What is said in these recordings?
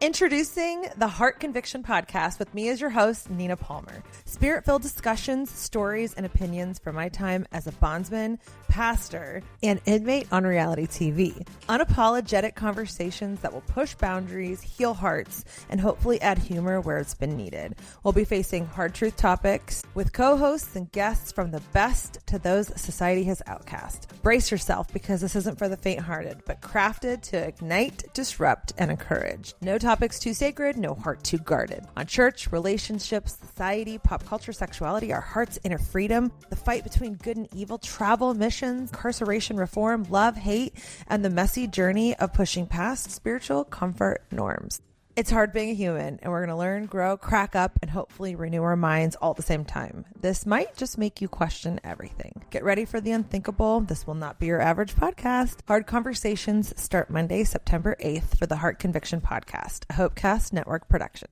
Introducing the Heart Conviction Podcast with me as your host, Nina Palmer. Spirit-filled discussions, stories, and opinions from my time as a bondsman, pastor, and inmate on reality TV. Unapologetic conversations that will push boundaries, heal hearts, and hopefully add humor where it's been needed. We'll be facing hard truth topics with co-hosts and guests from the best to those society has outcast. Brace yourself because this isn't for the faint-hearted, but crafted to ignite, disrupt, and encourage. No topics too sacred, no heart too guarded. On church, relationships, society, pop culture, sexuality, our heart's inner freedom, the fight between good and evil, travel, missions, incarceration reform, love, hate, and the messy journey of pushing past spiritual comfort norms. It's hard being a human, and we're going to learn, grow, crack up, and hopefully renew our minds all at the same time. This might just make you question everything. Get ready for the unthinkable. This will not be your average podcast. Hard Conversations start Monday, September 8th for the Heart Conviction Podcast, a Hopecast Network production.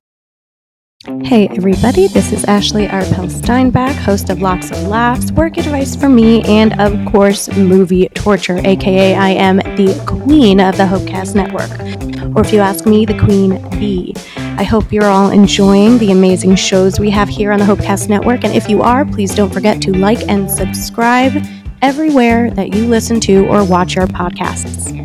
Hey everybody, this is Ashley Arpel Steinbach, host of Lots of Laughs, work advice from me, and of course, movie torture, aka I am the queen of the Hopecast Network, or if you ask me, the queen bee. I hope you're all enjoying the amazing shows we have here on the Hopecast Network, and if you are, please don't forget to like and subscribe everywhere that you listen to or watch our podcasts.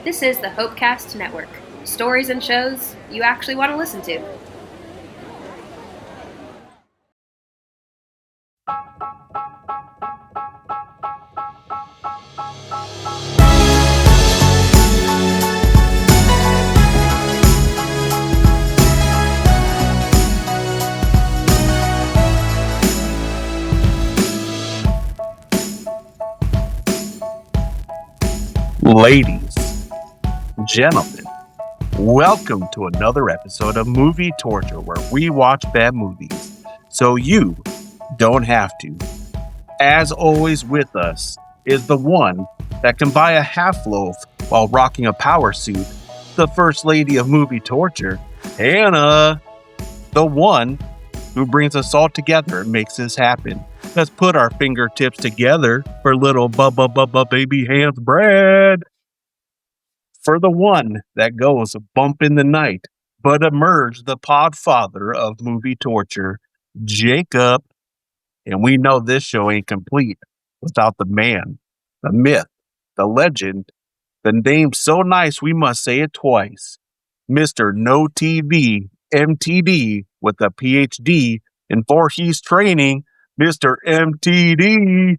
This is the Hopecast Network. Stories and shows you actually want to listen to. Ladies, gentlemen, welcome to another episode of Movie Torture, where we watch bad movies so you don't have to. As always, with us is the one that can buy a half loaf while rocking a power suit, the first lady of Movie Torture, Hannah, the one who brings us all together and makes this happen. Let's put our fingertips together for little baby hands bread. For the one that goes bump in the night, but emerged the podfather of Movie Torture, Jacob. And we know this show ain't complete without the man, the myth, the legend, the name so nice we must say it twice. Mr. No TV, MTD, with a PhD in Voorhees training, Mr. MTD.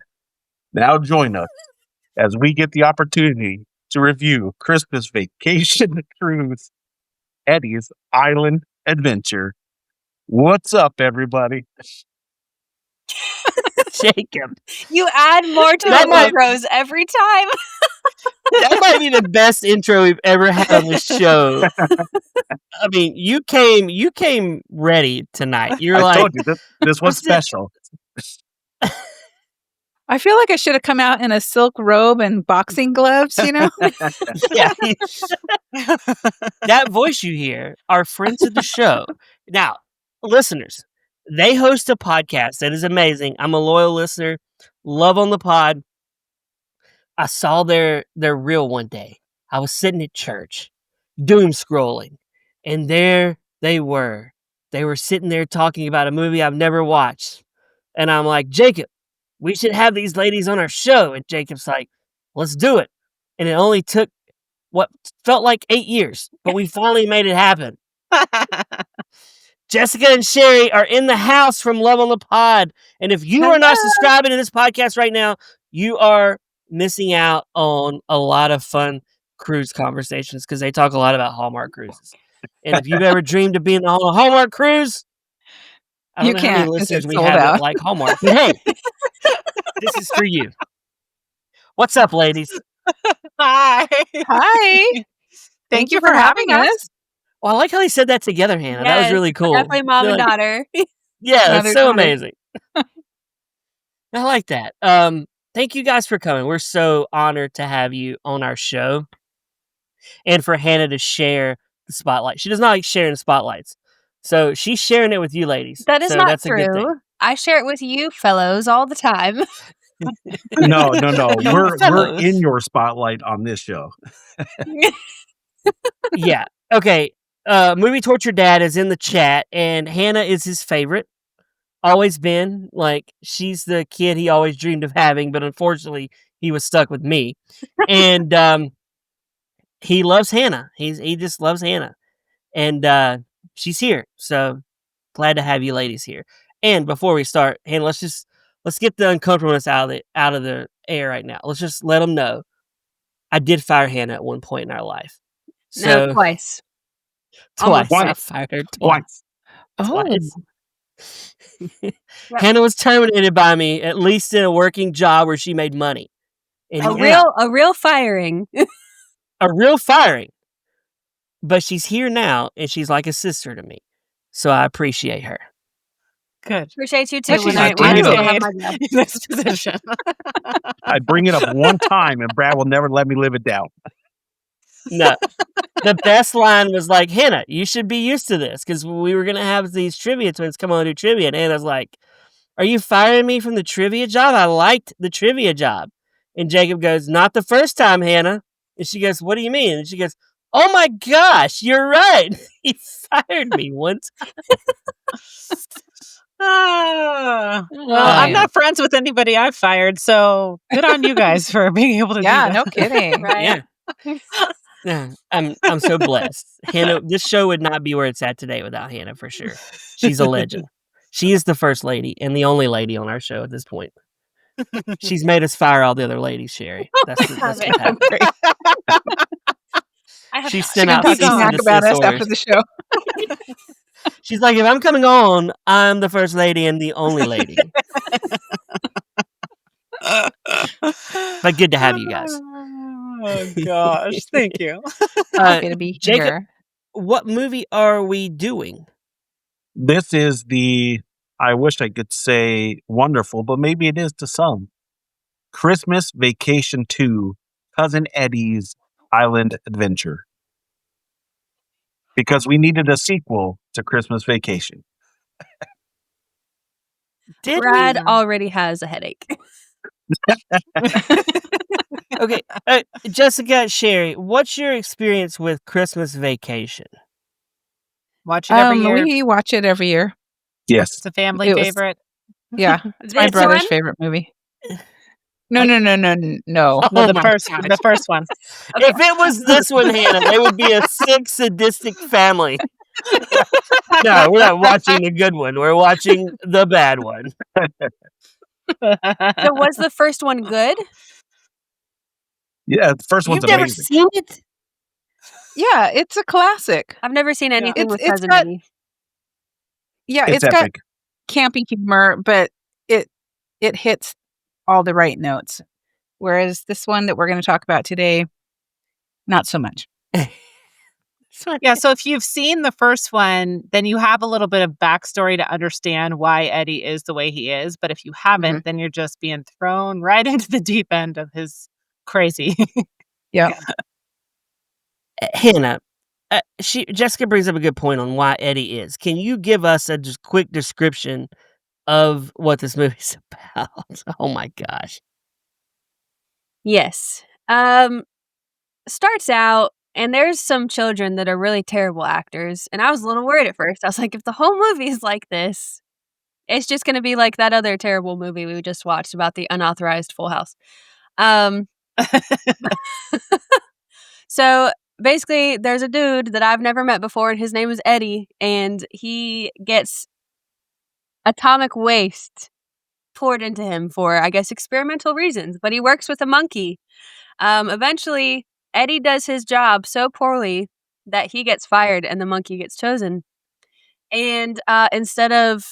Now join us as we get the opportunity to review Christmas Vacation Cruise, Eddie's Island Adventure. What's up, everybody? Jacob, you add more to the intros every time. That might be the best intro we've ever had on this show. I mean, you came ready tonight. I told you this was special. I feel like I should have come out in a silk robe and boxing gloves, you know? Yeah. That voice you hear are friends of the show. Now, listeners, they host a podcast that is amazing. I'm a loyal listener. Love on the pod. I saw their reel one day. I was sitting at church, doom scrolling, and there they were. They were sitting there talking about a movie I've never watched. And I'm like, Jacob, we should have these ladies on our show. And Jacob's like, let's do it. And it only took what felt like 8 years, but we finally made it happen. Jessica and Sherry are in the house from Love on the Pod. And if you are not subscribing to this podcast right now, you are missing out on a lot of fun cruise conversations because they talk a lot about Hallmark cruises. And if you've ever dreamed of being on a Hallmark cruise, I don't know how many listeners we have that like Hallmark. But hey, this is for you. What's up, ladies? Hi. Hi. Thank you for having us. Well, I like how they said that together, Hannah. Yes, that was really cool. Definitely mom and daughter. Yeah, that's so amazing. I like that. Thank you guys for coming. We're so honored to have you on our show. And for Hannah to share the spotlight. She does not like sharing spotlights. So she's sharing it with you ladies. That is so not that's true. A good thing. I share it with you fellows all the time. No. We're fellows. in your spotlight on this show. Yeah. Okay. Movie Torture Dad is in the chat, and Hannah is his favorite. Always been. Like, she's the kid he always dreamed of having, but unfortunately, he was stuck with me. And he loves Hannah. He just loves Hannah. And she's here. So glad to have you ladies here. And before we start, Hannah, let's get the uncomfortableness out of the air right now. Let's just let them know. I did fire Hannah at one point in our life. So No, twice. twice. Twice. I fired her Twice. twice. Hannah was terminated by me, at least in a working job where she made money. And A real firing. a real firing. But she's here now, and she's like a sister to me. So I appreciate her. Good. Appreciate you too. Well, she's When I not still doing have it. my job. In this position. I bring it up one time, and Brad will never let me live it down. No. The best line was like, Hannah, you should be used to this, because we were going to have these trivia twins come on and do trivia. And Hannah's like, are you firing me from the trivia job? I liked the trivia job. And Jacob goes, not the first time, Hannah. And she goes, what do you mean? And she goes, oh my gosh, you're right. He fired me once. Well, yeah. I'm not friends with anybody I've fired, so good on you guys for being able to do Yeah, that. no kidding. Right. Yeah. I'm so blessed. Hannah, this show would not be where it's at today without Hannah, for sure. She's a legend. She is the first lady and the only lady on our show at this point. She's made us fire all the other ladies, Sherry. That's what happened. She sent out Talk cease and smack desist about us orders. after the show. She's like, if I'm coming on, I'm the first lady and the only lady. But good to have you guys. Oh gosh, thank you. Happy to be Jacob, here. what movie are we doing? This is I wish I could say wonderful, but maybe it is to some. Christmas Vacation 2, Cousin Eddie's Island Adventure. Because we needed a sequel to Christmas Vacation. Did Brad we? already has a headache. Okay, Jessica, Sherry, what's your experience with Christmas Vacation? Watch it every year. We watch it every year. Yes. It's a family It was- favorite. Yeah, it's my This brother's one? favorite movie. No. No, Oh the my first gosh. the first one. If it was this one, Hannah, they would be a sick, sadistic family. No, we're not watching the good one. We're watching the bad one. So was the first one good? Yeah, the first You've one's never amazing. seen it? Yeah, it's a classic. I've never seen anything with It's Cousin got- Eddie. Yeah, It's it's got epic. campy humor, but it hits all the right notes. Whereas this one that we're going to talk about today, not so much. Yeah, so if you've seen the first one, then you have a little bit of backstory to understand why Eddie is the way he is. But if you haven't, then you're just being thrown right into the deep end of his crazy. Yeah. Hannah, Jessica brings up a good point on why Eddie is. Can you give us a just quick description of what this movie's about? Oh my gosh. Yes. Starts out, and there's some children that are really terrible actors. And I was a little worried at first. I was like, if the whole movie is like this, it's just going to be like that other terrible movie we just watched about the unauthorized Full House. So basically, there's a dude that I've never met before, and his name is Eddie, and he gets atomic waste poured into him for, I guess, experimental reasons. But he works with a monkey. Eventually, Eddie does his job so poorly that he gets fired and the monkey gets chosen. And instead of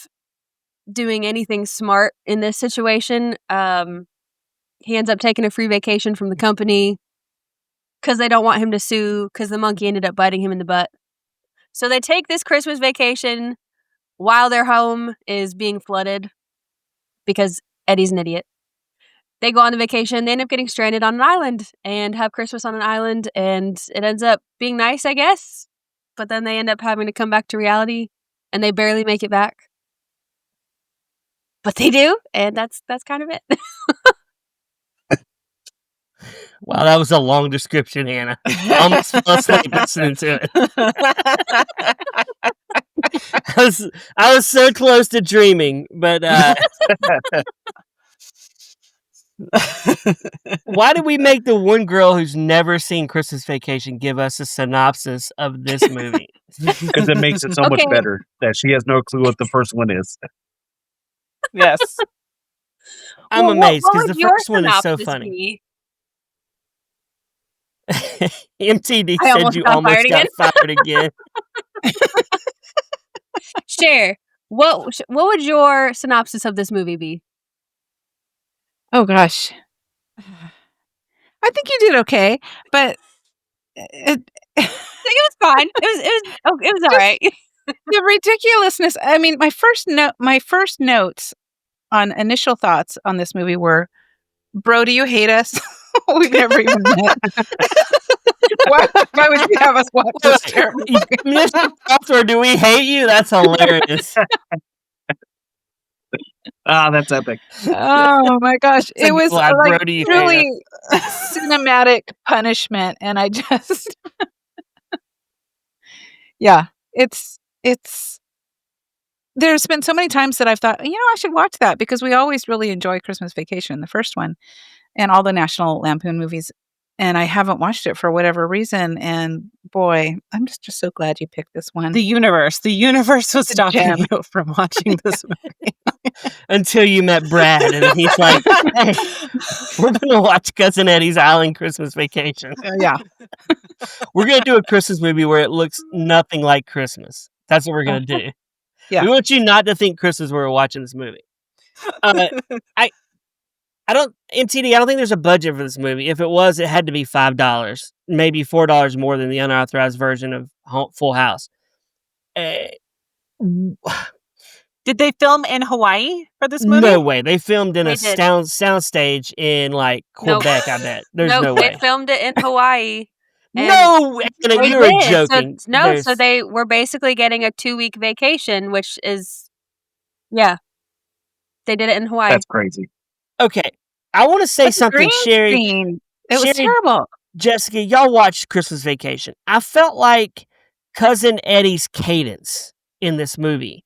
doing anything smart in this situation, he ends up taking a free vacation from the company because they don't want him to sue because the monkey ended up biting him in the butt. So they take this Christmas vacation while their home is being flooded because Eddie's an idiot. They go on the vacation, they end up getting stranded on an island and have Christmas on an island, and it ends up being nice, I guess. But then they end up having to come back to reality, and they barely make it back. But they do, and that's kind of it. Wow, that was a long description, Hannah. I almost fell asleep listening to it. I was so close to dreaming, but why did we make the one girl who's never seen Christmas Vacation give us a synopsis of this movie? Because it makes it so much better that she has no clue what the first one is. Yes. I'm amazed what because would the your first one is so synopsis funny. be? MTD I said almost you got almost fired got again. fired again. Cher, what would your synopsis of this movie be? Oh gosh. I think you did okay, but It was fine. It was all right. the ridiculousness. I mean, my first notes on initial thoughts on this movie were, "Bro, do you hate us? We've never even met. Why would you have us watch this terrible Mr. Or do we hate you? That's hilarious. That's epic. Oh my gosh. It's It was like, like bro, do you hate truly cinematic punishment. And I just, yeah, it's, there's been so many times that I've thought, I should watch that because we always really enjoy Christmas Vacation, the first one, and all the National Lampoon movies. And I haven't watched it for whatever reason. And boy, I'm just so glad you picked this one. The universe was stopping you from watching this movie. Until you met Brad, and he's like, "Hey, we're gonna watch Cousin Eddie's Island Christmas Vacation. Yeah. We're gonna do a Christmas movie where it looks nothing like Christmas. That's what we're gonna do. Yeah. We want you not to think Christmas when we're watching this movie." I don't MTD. I don't think there's a budget for this movie. If it was, it had to be $5, maybe $4 more than the unauthorized version of Full House. Did they film in Hawaii for this movie? No way. They filmed in They a did. soundstage in like Quebec. I bet there's no way. They filmed it in Hawaii. No, Anna, you were joking. So they were basically getting a 2-week vacation, which is, they did it in Hawaii. That's crazy. Okay, I want to say something, Sherry. It was terrible. Jessica, y'all watched Christmas Vacation. I felt like Cousin Eddie's cadence in this movie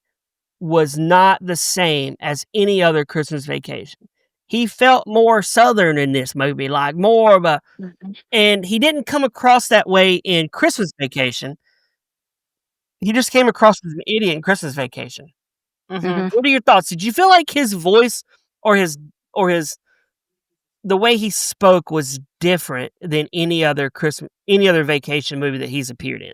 was not the same as any other Christmas Vacation. He felt more Southern in this movie, like more of a, and he didn't come across that way in Christmas Vacation. He just came across as an idiot in Christmas Vacation. Mm-hmm. What are your thoughts? Did you feel like his voice or the way he spoke was different than any other vacation movie that he's appeared in?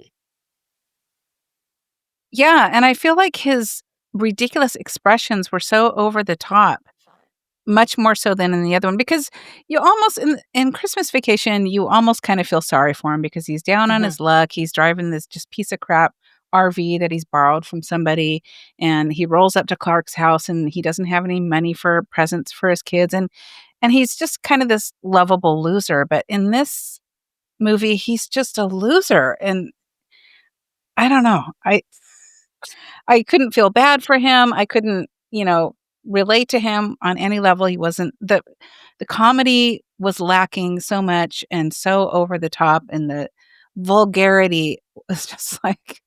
Yeah, and I feel like his ridiculous expressions were so over the top, much more so than in the other one, because you almost in Christmas Vacation, you almost kind of feel sorry for him because he's down on his luck. He's driving this just piece of crap RV that he's borrowed from somebody, and he rolls up to Clark's house and he doesn't have any money for presents for his kids, and he's just kind of this lovable loser. But in this movie, he's just a loser, and I don't know. I couldn't feel bad for him. I couldn't, relate to him on any level. He wasn't the comedy was lacking so much and so over the top, and the vulgarity was just like,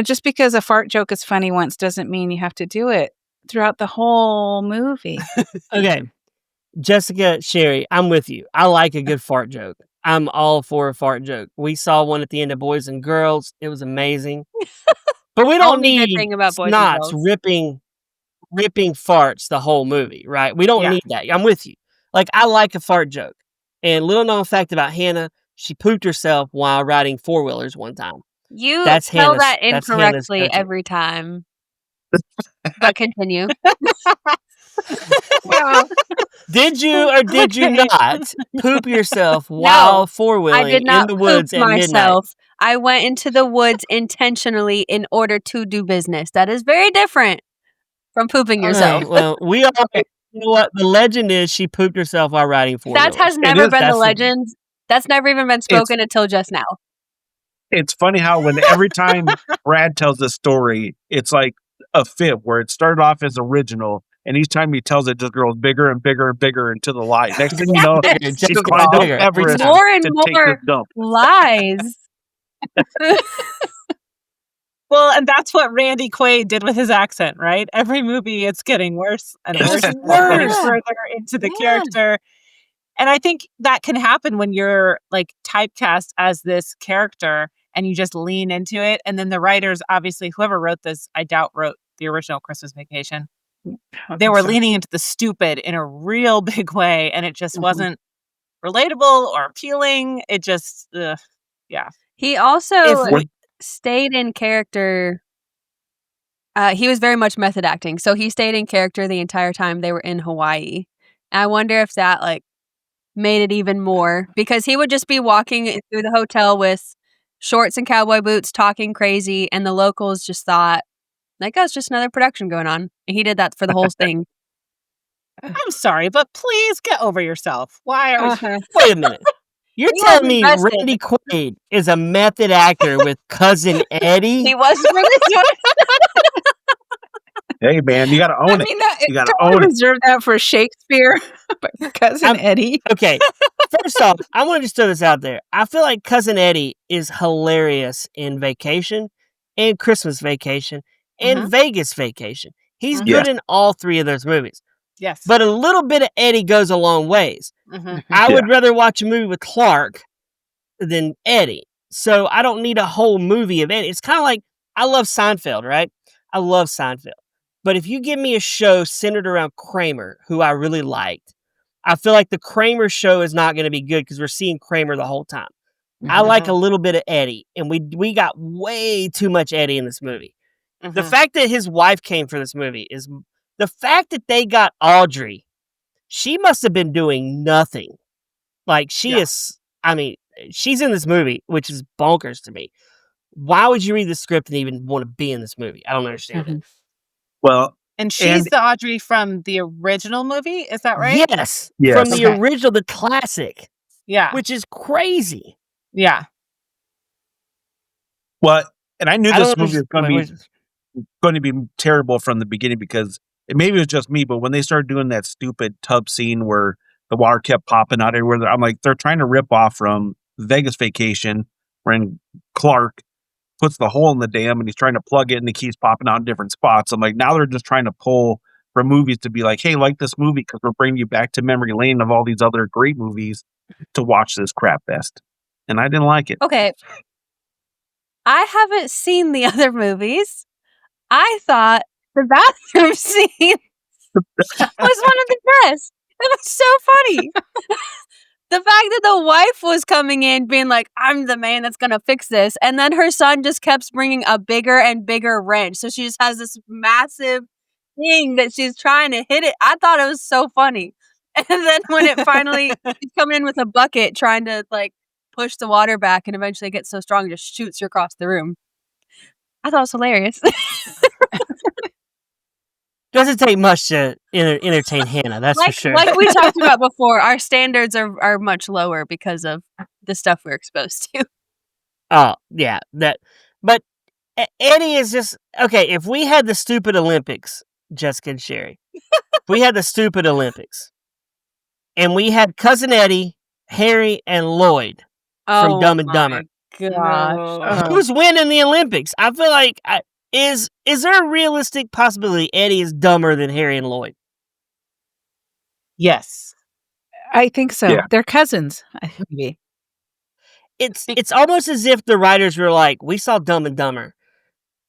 just because a fart joke is funny once doesn't mean you have to do it throughout the whole movie. Okay. Jessica, Sherry, I'm with you. I like a good fart joke. I'm all for a fart joke. We saw one at the end of Boys and Girls. It was amazing. But we don't Only good need thing about Boys and snots Girls. ripping farts the whole movie, right? We don't need that. I'm with you. Like, I like a fart joke. And little known fact about Hannah, she pooped herself while riding four-wheelers one time. You That's tell Hannah's- that that's Hannah's incorrectly go-to. every time. But continue. Did you or did you not poop yourself while four-wheeling I did not in the woods poop at midnight? myself. I went into the woods intentionally in order to do business. That is very different from pooping yourself. Okay, well, we all, you know what? The legend is she pooped herself while riding four-wheelers. That has never is. been the That's legend. That's never even been spoken until just now. It's funny how every time Brad tells a story, it's like a fib where it started off as original And each time he tells it, just grows bigger and bigger and bigger into the lie. Next thing you know, It just she's gets climbed up bigger every Everest time. More and to take more this dump. lies. Well, and that's what Randy Quaid did with his accent, right? Every movie, it's getting worse and It's worse. just and getting worse. further into the Yeah. character. And I think that can happen when you're like typecast as this character and you just lean into it. And then the writers, obviously, whoever wrote this, I doubt wrote the original Christmas Vacation. They were leaning into the stupid in a real big way, and it just wasn't relatable or appealing. It just, yeah. He also If we- stayed in character. He was very much method acting, so he stayed in character the entire time they were in Hawaii. I wonder if that like made it even more, because he would just be walking through the hotel with shorts and cowboy boots, talking crazy, and the locals just thought, like, oh, it's just another production going on. And he did that for the whole thing. I'm sorry, but please get over yourself. Why are you? Wait a minute. You're He telling was me invested. Randy Quaid is a method actor with Cousin Eddie? He was for this one. Hey, man, you got to own it. You got to don't own it. reserve that for Shakespeare, but Cousin Eddie. Okay. First off, I want to just throw this out there. I feel like Cousin Eddie is hilarious in Vacation and Christmas Vacation and Vegas Vacation. He's good in all three of those movies. Yes. But a little bit of Eddie goes a long ways. I would rather watch a movie with Clark than Eddie. So I don't need a whole movie of Eddie. It's kind of like, I love Seinfeld, right? I love Seinfeld. But if you give me a show centered around Kramer, who I really liked, I feel like the Kramer show is not going to be good because we're seeing Kramer the whole time. I like a little bit of Eddie, and we got way too much Eddie in this movie. The fact that his wife came for this movie is the fact that they got Audrey. She must have been doing nothing. Like she is, I mean, she's in this movie, which is bonkers to me. Why would you read the script and even want to be in this movie? I don't understand it. Well, and she's the Audrey from the original movie, is that right? Yes. From the original, the classic. Yeah. Which is crazy. Yeah. Well, and I knew this movie was going to be terrible from the beginning because maybe it was just me, but when they started doing that stupid tub scene where the water kept popping out everywhere, I'm like, they're trying to rip off from Vegas Vacation when Clark puts the hole in the dam and he's trying to plug it and it keeps popping out in different spots. I'm like, now they're just trying to pull from movies to be like, hey, like this movie because we're bringing you back to memory lane of all these other great movies to watch this crap fest. And I didn't like it. Okay. I haven't seen the other movies. I thought the bathroom scene was one of the best. It was so funny. The fact that the wife was coming in being like, I'm the man that's going to fix this. And then her son just kept bringing a bigger and bigger wrench. So she just has this massive thing that she's trying to hit it. I thought it was so funny. And then when it finally, she's coming in with a bucket trying to like push the water back and eventually gets so strong it just shoots her across the room. I thought it was hilarious. Doesn't take much to entertain Hannah, that's for sure. Like we talked about before, our standards are much lower because of the stuff we're exposed to. Oh, yeah. But Eddie is just, okay, if we had the stupid Olympics, Jessica and Sherry, if we had the stupid Olympics, and we had Cousin Eddie, Harry, and Lloyd from Dumb and Dumber. Gosh. Who's winning the Olympics? I feel like... Is there a realistic possibility Eddie is dumber than Harry and Lloyd? Yes. I think so. Yeah. They're cousins, maybe. It's almost as if the writers were like, we saw Dumb and Dumber.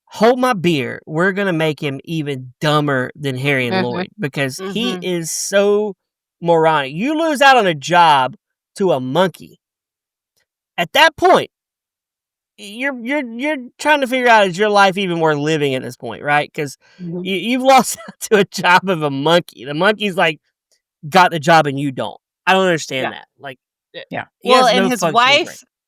Hold my beer. We're going to make him even dumber than Harry and Lloyd because he is so moronic. You lose out on a job to a monkey. At that point, you're trying to figure out, is your life even worth living at this point, right? Because you've lost out to a job of a monkey. The monkey's like got the job and you don't. I don't understand that. Like, well, and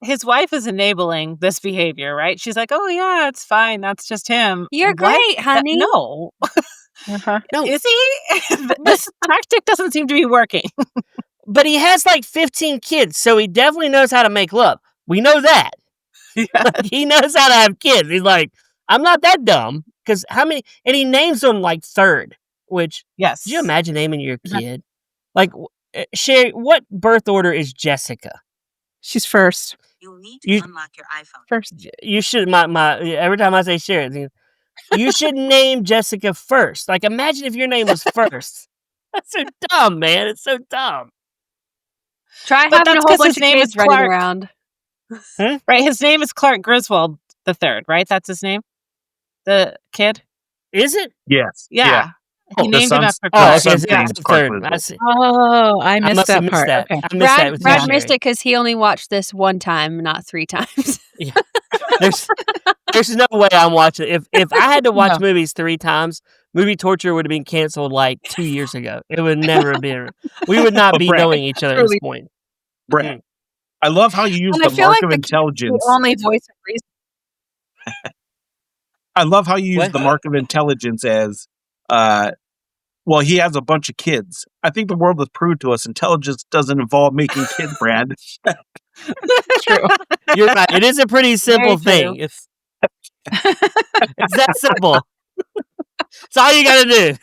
his wife is enabling this behavior, right? She's like, oh yeah, it's fine. That's just him. You're great, honey. No. No. Is he? This tactic doesn't seem to be working. But he has like 15 kids, so he definitely knows how to make love. We know that. Like, he knows how to have kids. He's like, I'm not that dumb. Because how many? And he names them like third. Which, Yes. could you imagine naming your kid? Like, Sherry, what birth order is Jessica? She's first. You'll need to unlock your iPhone. First. You should, every time I say Sherry, you should name Jessica first. Like, imagine if your name was first. That's so dumb, man. It's so dumb. Try But having a that's whole 'cause his bunch of name kids is running Clark. around. Right, his name is Clark Griswold III, right? That's his name? The kid? Is it? Yes. Yeah. He The named him son's- after Oh, Clark. the son's it's name is the Clark third. Griswold. I see. Oh, I I missed must have that missed part. that. Okay. I missed that with Brad you, missed Sherry. it because he only watched this one time, not 3 times. There's no way I'm watching it. If I had to watch No. movies 3 times, Movie Torture would have been canceled like 2 years ago. It would never have been. We would not But be Brad- knowing each other at this point. Brad, I love how you use And I the feel mark like of the kid's intelligence. the only voice of reason. I love how you use What? the mark of intelligence as, well, he has a bunch of kids. I think the world has proved to us intelligence doesn't involve making kids, Brad. True. You're right. It is a pretty simple Very true. thing. It's that simple. It's all you got to do.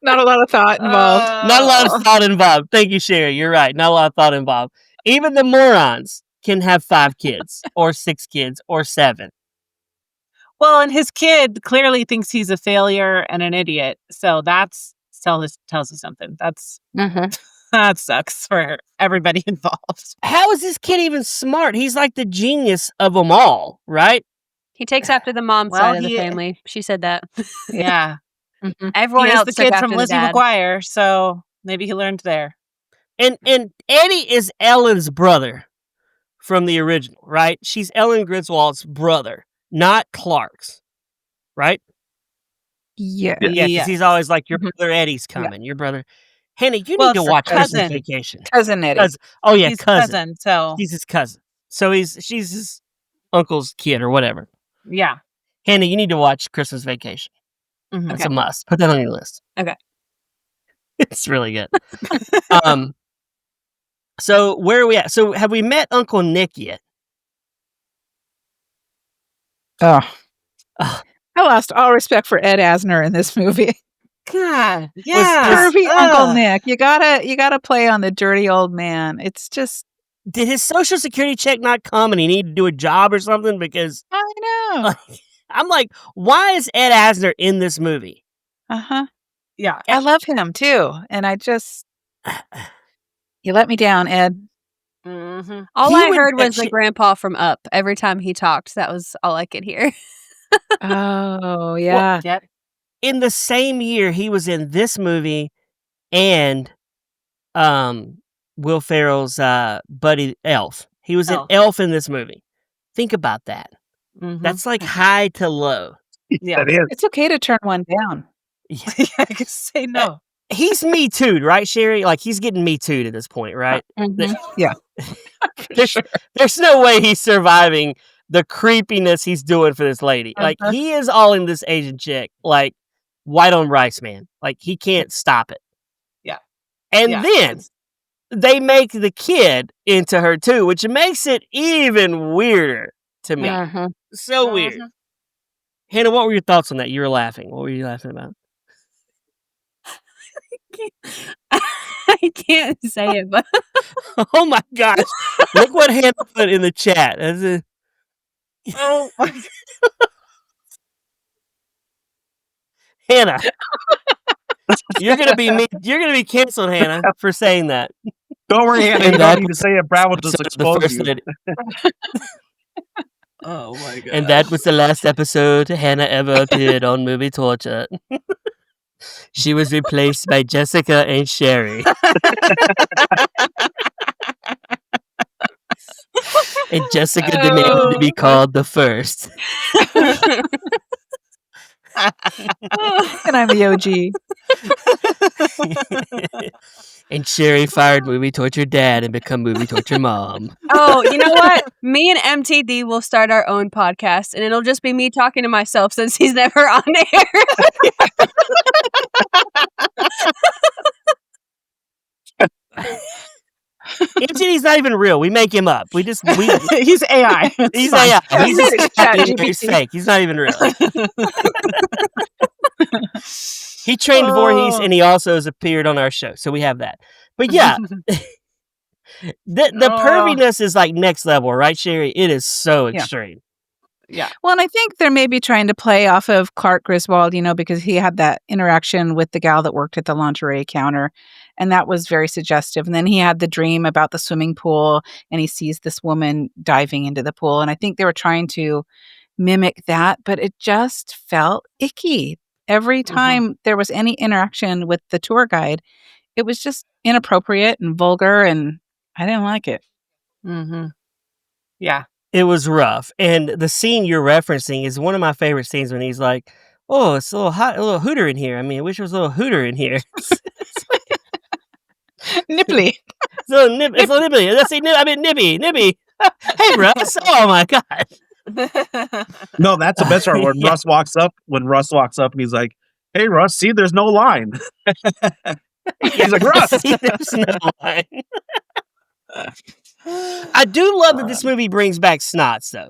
Not a lot of thought involved. Not a lot of thought involved. Thank you, Sherry. You're right. Not a lot of thought involved. Even the morons can have 5 kids or 6 kids or 7. Well, and his kid clearly thinks he's a failure and an idiot. So that's tells us something. That sucks for everybody involved. How is this kid even smart? He's like the genius of them all, right? He takes after the mom Well, side of the he- family. She said that. Yeah. Everyone He is else the took kid after from the Lizzie dad. McGuire, so maybe he learned there. And Eddie is Ellen's brother from the original, right? She's Ellen Griswold's brother, not Clark's, right? Yeah. Yeah, because he's always like, your Mhm. brother Eddie's coming. Your brother. Henny, you Well, need to it's watch Christmas cousin. Vacation. Cousin Eddie. Cousin. Oh, yeah, He's cousin. so She's his cousin. So she's his uncle's kid or whatever. yeah. Henny, you need to watch Christmas Vacation. Mhm. That's a must. Put that on your list. Okay. It's really good. So where are we at? So have we met Uncle Nick yet? Oh. Ugh. I lost all respect for Ed Asner in this movie. God. Was- Pervy Ugh. Uncle Nick. You gotta play on the dirty old man. It's just Did his social security check not come and he needed to do a job or something? Because I know. I'm like, why is Ed Asner in this movie? Uh-huh. Yeah. I love him too. And I just you let me down, Ed. Mm-hmm. All He I would heard was the actually- grandpa from Up. Every time he talked, that was all I could hear. Oh yeah. Yep. In the same year, he was in this movie and Will Ferrell's buddy Elf. He was in Elf. Elf in this movie. Think about that. Mhm. That's like high to low. Yeah. That is. It's okay to turn one down. I can say no. He's Me Too'd, right, Sherry? Like, he's getting Me Too'd at this point, right? Mhm. Yeah. There's no way he's surviving the creepiness he's doing for this lady. Like, he is all in this Asian chick, like, white on rice, man. Like, he can't stop it. Yeah. And Yeah. then they make the kid into her, too, which makes it even weirder to me. Mhm. So weird. Hannah, what were your thoughts on that? You were laughing. What were you laughing about? I can't say it, but Oh my gosh. Look what Hannah put in the chat. Oh my Hannah. You're gonna be canceled, Hannah, for saying that. Don't worry, Hannah. And You that don't need to say it. Brad will just So the expose first you. lady- Oh my god. And that was the last episode Hannah ever appeared on Movie Torture. She was replaced by Jessica and Sherry. And Jessica demanded to be called the first. And I'm the OG. And Sherry fired Movie Torture Dad and become Movie Torture Mom. oh, you know what? Me and MTD will start our own podcast, and it'll just be me talking to myself since he's never on air. MTD's not even real. We make him up. He's AI. It's He's fine. AI. He's ChatGPT. fake. He's not even real. He trained Voorhees, and he also has appeared on our show, so we have that. But yeah, the perviness is like next level, right, Sherry? It is so extreme. Yeah. Well, and I think they're maybe trying to play off of Clark Griswold, because he had that interaction with the gal that worked at the lingerie counter, and that was very suggestive. And then he had the dream about the swimming pool, and he sees this woman diving into the pool. And I think they were trying to mimic that, but it just felt icky. Every time there was any interaction with the tour guide, it was just inappropriate and vulgar, and I didn't like it. Mm-hmm. Yeah. It was rough. And the scene you're referencing is one of my favorite scenes when he's like, oh, it's a little hot, a little hooter in here. I mean, I wish there was a little hooter in here. Nipply. It's a little nipply. Let's say, nippy. Hey, Russ. Oh, my God. No, that's the best part. When Russ walks up and he's like, hey, Russ, see, there's no line. He's like, Russ. See, there's no line. I do love that this movie brings back Snots, though.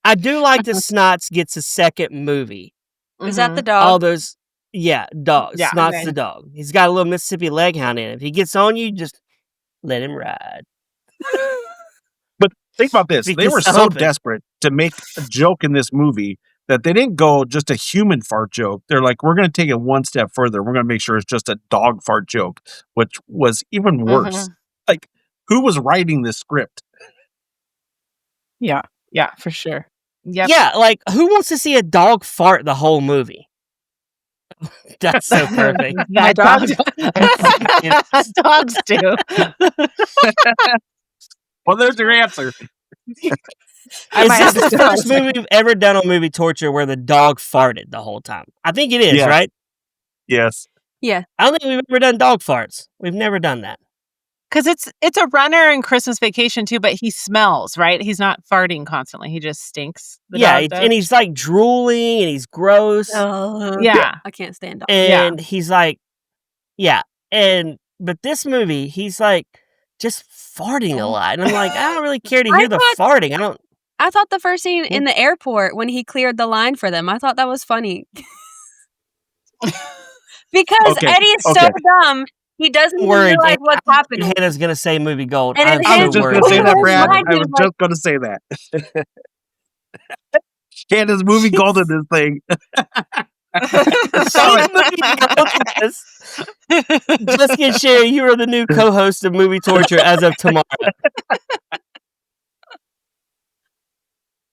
I do like that Snots gets a second movie. Is that the dog? All those, dog. Yeah, Snots the dog. He's got a little Mississippi Leghound in him. If he gets on you, just let him ride. But think about this. They were so desperate to make a joke in this movie that they didn't go just a human fart joke. They're like, we're going to take it one step further. We're going to make sure it's just a dog fart joke, which was even worse. Like, who was writing this script? Yeah, for sure. Yep. Yeah, like, who wants to see a dog fart the whole movie? That's so perfect. My dog. Dogs do. Well, there's your answer. Is this the first movie we've ever done on Movie Torture where the dog farted the whole time? I think it is, right? Yes. Yeah. I don't think we've ever done dog farts. We've never done that. Because it's a runner in Christmas Vacation too, but he smells, right? He's not farting constantly. He just stinks. And he's like drooling and he's gross. Yeah. I can't stand dogs. And he's like, but this movie, he's like just farting a lot. And I'm like, I don't really care to hear the farting. I thought the first scene in the airport when he cleared the line for them, I thought that was funny. Because Eddie is so dumb. He doesn't realize what's happening. Hannah's going to say movie gold. And I was just going to say that, Brad. I was just going to say that. Hannah's movie gold in this thing. Jessica and Sher, you are the new co-host of Movie Torture as of tomorrow.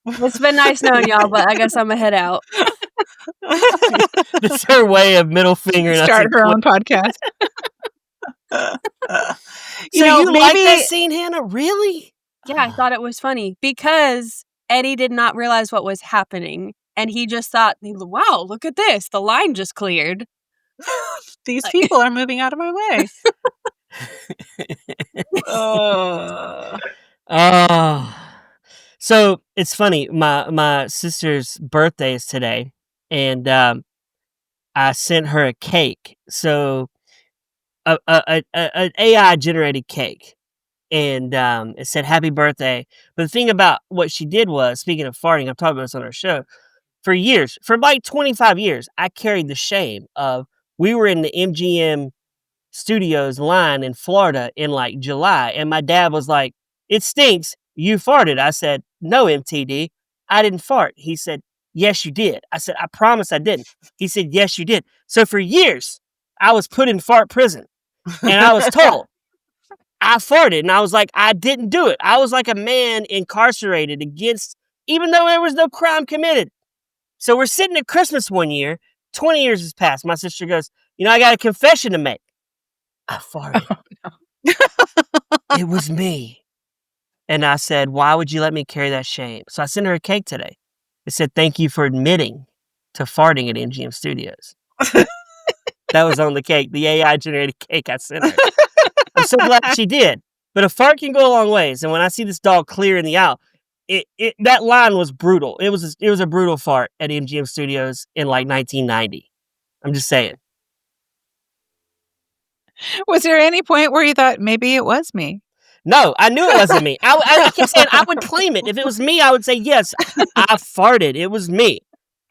It's been nice knowing y'all, but I guess I'm going to head out. This is her way of middle fingering. Start her own podcast. You like that scene, Hannah? Really? Yeah, I thought it was funny because Eddie did not realize what was happening. And he just thought, wow, look at this. The line just cleared. These people are moving out of my way. So it's funny. My sister's birthday is today. And I sent her a cake. So an AI generated cake, and it said happy birthday. But the thing about what she did was, speaking of farting, I've talked about this on our show, for like 25 years, I carried the shame of, we were in the MGM Studios line in Florida in like July, and my dad was like, it stinks, you farted. I said, no, MTD, I didn't fart. He said, yes, you did. I said, I promise I didn't. He said, yes, you did. So for years, I was put in fart prison. And I was told I farted. And I was like, I didn't do it. I was like a man incarcerated even though there was no crime committed. So we're sitting at Christmas one year, 20 years has passed. My sister goes, I got a confession to make. I farted. It was me. And I said, why would you let me carry that shame? So I sent her a cake today. It said, thank you for admitting to farting at MGM Studios. That was on the cake, the AI generated cake I sent her. I'm so glad she did. But a fart can go a long ways. And when I see this dog clear in the aisle, that line was brutal. It was a brutal fart at MGM Studios in like 1990. I'm just saying. Was there any point where you thought maybe it was me? No, I knew it wasn't me. I kept saying I would claim it. If it was me, I would say, yes, I farted. It was me.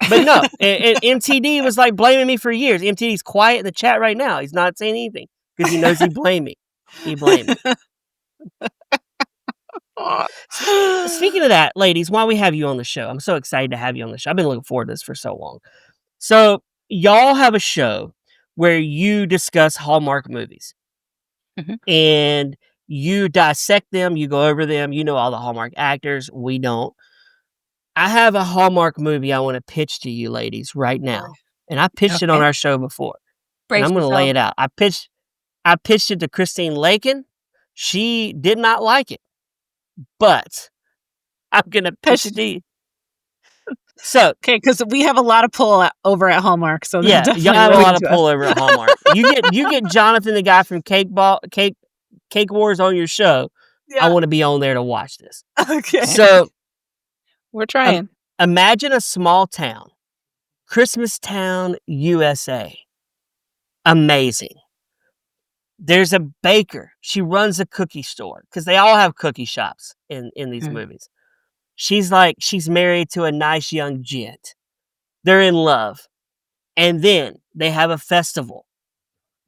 But no, and MTD was like blaming me for years. MTD's quiet in the chat right now. He's not saying anything because he knows he blamed me. He blamed me. Speaking of that, ladies, while we have you on the show, I'm so excited to have you on the show. I've been looking forward to this for so long. So y'all have a show where you discuss Hallmark movies. And you dissect them, you go over them, you know all the Hallmark actors, we don't. I have a Hallmark movie I want to pitch to you ladies right now. And I pitched it on our show before. Brace and I'm going to yourself. lay it out. I pitched it to Christine Lakin. She did not like it. But I'm going to pitch it to you. So, okay, because we have a lot of pull over at Hallmark. So yeah, definitely y'all have a lot of to pull us. over at Hallmark. You get Jonathan, the guy from Cake Wars, on your show. Yeah. I want to be on there to watch this. Okay. So We're trying. imagine a small town, Christmas Town, USA. Amazing. There's a baker. She runs a cookie store because they all have cookie shops in these movies. She's married to a nice young gent. They're in love. And then they have a festival.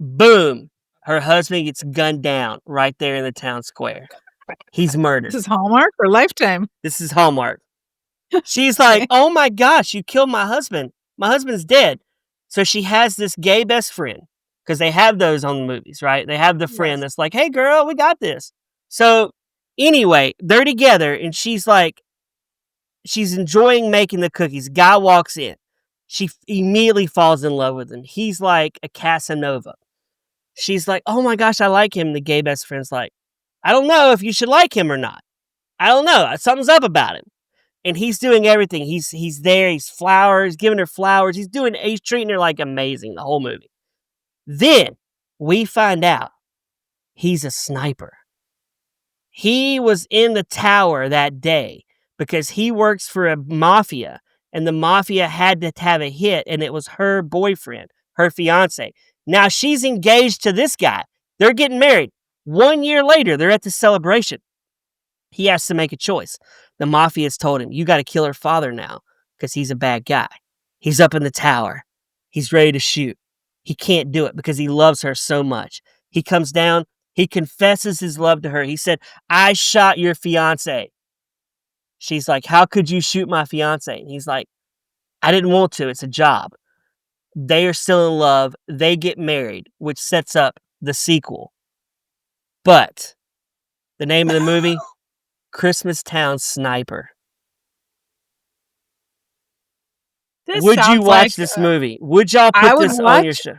Boom. Her husband gets gunned down right there in the town square. He's murdered. This is Hallmark or Lifetime? This is Hallmark. She's like, oh my gosh, you killed my husband. My husband's dead. So she has this gay best friend because they have those on the movies, right? They have the friend that's like, hey girl, we got this. So anyway, they're together and she's enjoying making the cookies. Guy walks in. She immediately falls in love with him. He's like a Casanova. She's like, oh my gosh, I like him. The gay best friend's like, I don't know if you should like him or not. I don't know. Something's up about him. And he's doing everything. He's there. He's giving her flowers. He's treating her like amazing the whole movie. Then we find out he's a sniper. He was in the tower that day because he works for a mafia, and the mafia had to have a hit, and it was her boyfriend, her fiance. Now she's engaged to this guy. They're getting married. 1 year later, they're at the celebration. He has to make a choice. The mafia has told him, you got to kill her father now because he's a bad guy. He's up in the tower. He's ready to shoot. He can't do it because he loves her so much. He comes down. He confesses his love to her. He said, I shot your fiance. She's like, how could you shoot my fiance? And he's like, I didn't want to. It's a job. They are still in love. They get married, which sets up the sequel. But the name of the movie, Christmas Town Sniper. Would you watch this movie? Would y'all put this on your show?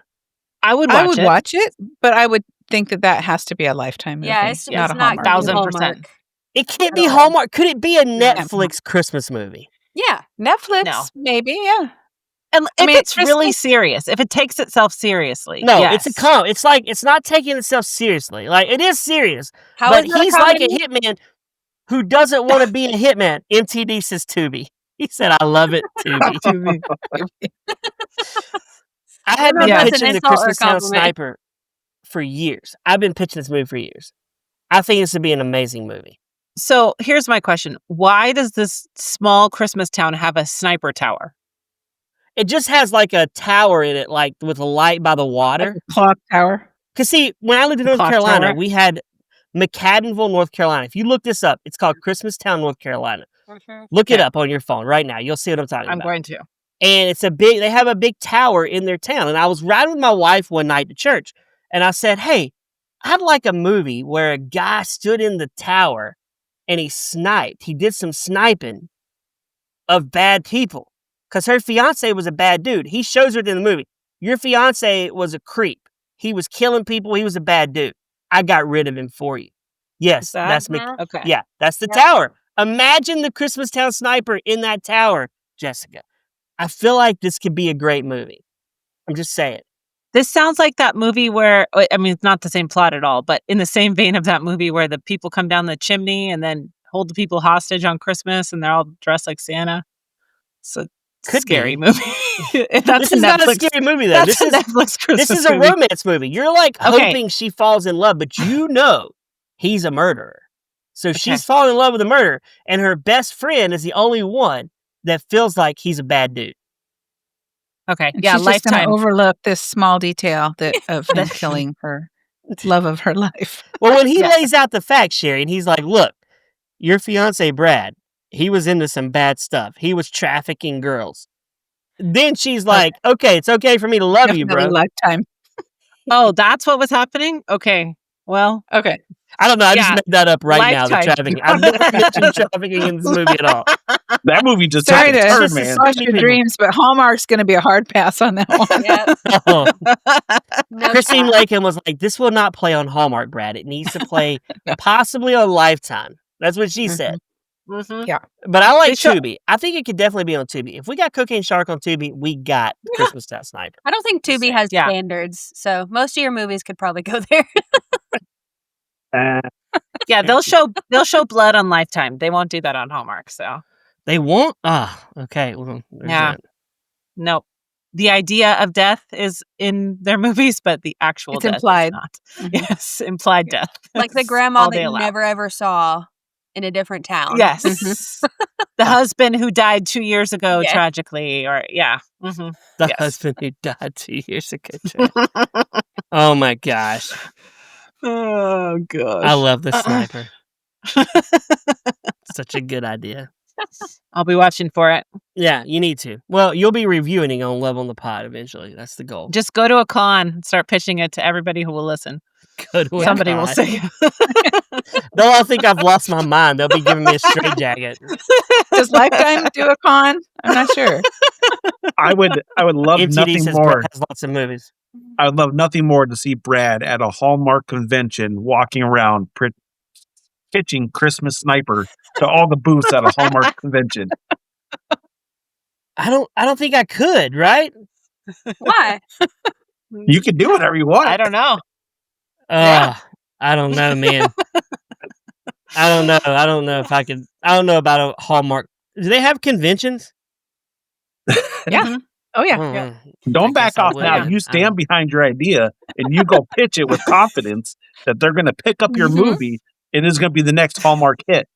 I would watch it, but I would think that has to be a Lifetime movie. Yeah, it's not a not Hallmark. 1,000%. It can't be Hallmark. Could it be a Netflix Christmas movie? Yeah. Netflix, No. maybe, yeah. And if it's Christmas- really serious, if it takes itself seriously. No, yes. it's a It's like, it's not taking itself seriously. Like, it is serious. How but is that a he's like a comedy? hitman who doesn't want to be a hitman. MTD says Tubi. He said, I love it, Tubi. I have been Yeah. pitching That's an the insult or Christmas Town compliment. Sniper for years. I've been pitching this movie for years. I think this would be an amazing movie. So here's my question. Why does this small Christmas town have a sniper tower? It just has like a tower in it, like with a light by the water. Clock tower. Because see, when I lived in North Clock Carolina, tower. we had McAdenville, North Carolina. If you look this up, it's called Christmas Town, North Carolina. Look it up on your phone right now. You'll see what I'm talking I'm about. going to. And they have a big tower in their town. And I was riding with my wife one night to church. And I said, hey, I'd like a movie where a guy stood in the tower and he sniped. He did some sniping of bad people. Because her fiance was a bad dude. He shows her in the movie. Your fiance was a creep. He was killing people. He was a bad dude. I got rid of him for you. Yes, that's me. Okay. Yeah, that's the tower. Imagine the Christmas Town Sniper in that tower, Jessica. I feel like this could be a great movie. I'm just saying. This sounds like that movie where, I mean, it's not the same plot at all, but in the same vein of that movie where the people come down the chimney and then hold the people hostage on Christmas and they're all dressed like Santa. It's a scary movie. This is not a scary movie, though. This is Netflix Christmas This is a movie. romance movie. You're like hoping she falls in love, but you know he's a murderer. So she's falling in love with a murderer, and her best friend is the only one that feels like he's a bad dude. Okay. And Yeah, she's just going to Lifetime. overlook this small detail of him killing her love of her life. Well, when he Yeah. lays out the facts, Sherry, and he's like, look, your fiance, Brad, he was into some bad stuff. He was trafficking girls. Then she's like, okay, it's okay for me to love you, Definitely bro. Lifetime. Oh, that's what was happening? Okay. Well, Okay. I don't know. I just Yeah, made that up right now, the Lifetime. trafficking. I've never mentioned trafficking in this movie at all. That movie just took Sorry a to turn, just man. crush your dreams, but Hallmark's going to be a hard pass on that one. Yep. Oh. No Christine shot. Lakin was like, this will not play on Hallmark, Brad. It needs to play possibly on Lifetime. That's what she said. Mhm. Yeah. But I like They show- Tubi. I think it could definitely be on Tubi. If we got Cocaine Shark on Tubi, we got Christmas Style Sniper. I don't think Just Tubi saying. has Yeah. standards, so most of your movies could probably go there. Yeah, they'll show blood on Lifetime. They won't do that on Hallmark. So They won't? Okay. Well, there's Yeah. that. nope. The idea of death is in their movies, but the actual It's death implied. is not. Mhm. Yes, implied death. Like the That's grandma all that they you allow. never ever saw in a different town. Yes. The husband who died 2 years ago Yeah. tragically, or yeah. Mhm. The Yes. husband who died 2 years ago. Oh my gosh. Oh gosh. I love the sniper. Such a good idea. I'll be watching for it. Yeah, you need to. Well, you'll be reviewing it on Love on the Pod eventually. That's the goal. Just go to a con and start pitching it to everybody who will listen. Go to a Somebody will con. say. They'll all think I've lost my mind. They'll be giving me a straitjacket. Does Lifetime do a con? I'm not sure. I would love MTD nothing says more. Brad has lots of movies. I would love nothing more to see Brad at a Hallmark convention walking around pitching Christmas Sniper to all the booths at a Hallmark convention. I don't think I could, right? Why? You can do whatever you want. I don't know. I don't know, man. I don't know. I don't know if I could. I don't know about a Hallmark. Do they have conventions? Yeah. Oh, yeah. Mm, Don't I back guess I off would, now. yeah. You stand behind your idea and you go pitch it with confidence that they're going to pick up your movie and it's going to be the next Hallmark hit.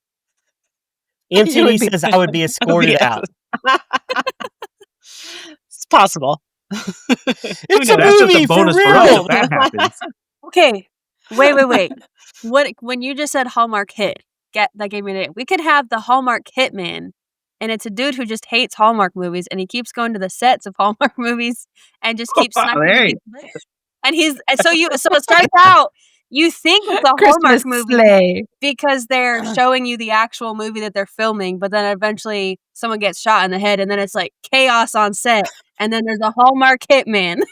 You MTV would be- says I would be escorted out. It's possible. It's a That's just movie a bonus for for us real. if that happens. Okay. Wait. What? When you just said Hallmark hit, that gave me an idea. We could have the Hallmark hitman, and it's a dude who just hates Hallmark movies, and he keeps going to the sets of Hallmark movies and just keeps sniping Hey. people. And so it starts out. You think it's a Christmas Hallmark movie sleigh. because they're showing you the actual movie that they're filming, but then eventually someone gets shot in the head, and then it's like chaos on set, and then there's a Hallmark hitman.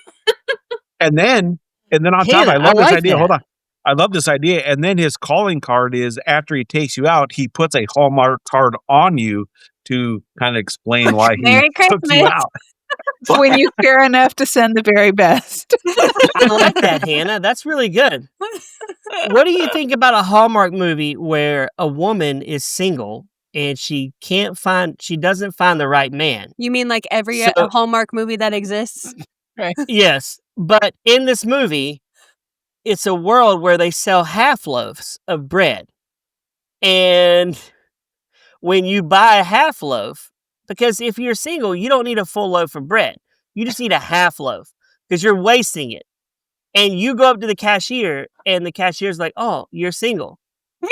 And then on top, Hannah, I love I this like idea. that. Hold on. I love this idea. And then his calling card is after he takes you out, he puts a Hallmark card on you to kind of explain why he Merry took you Christmas. out. When you care enough to send the very best. I like that, Hannah. That's really good. What do you think about a Hallmark movie where a woman is single and she doesn't find the right man? You mean like every So- Hallmark movie that exists? Yes, but in this movie, it's a world where they sell half loaves of bread. And when you buy a half loaf, because if you're single, you don't need a full loaf of bread. You just need a half loaf because you're wasting it. And you go up to the cashier and the cashier's like, "Oh, you're single."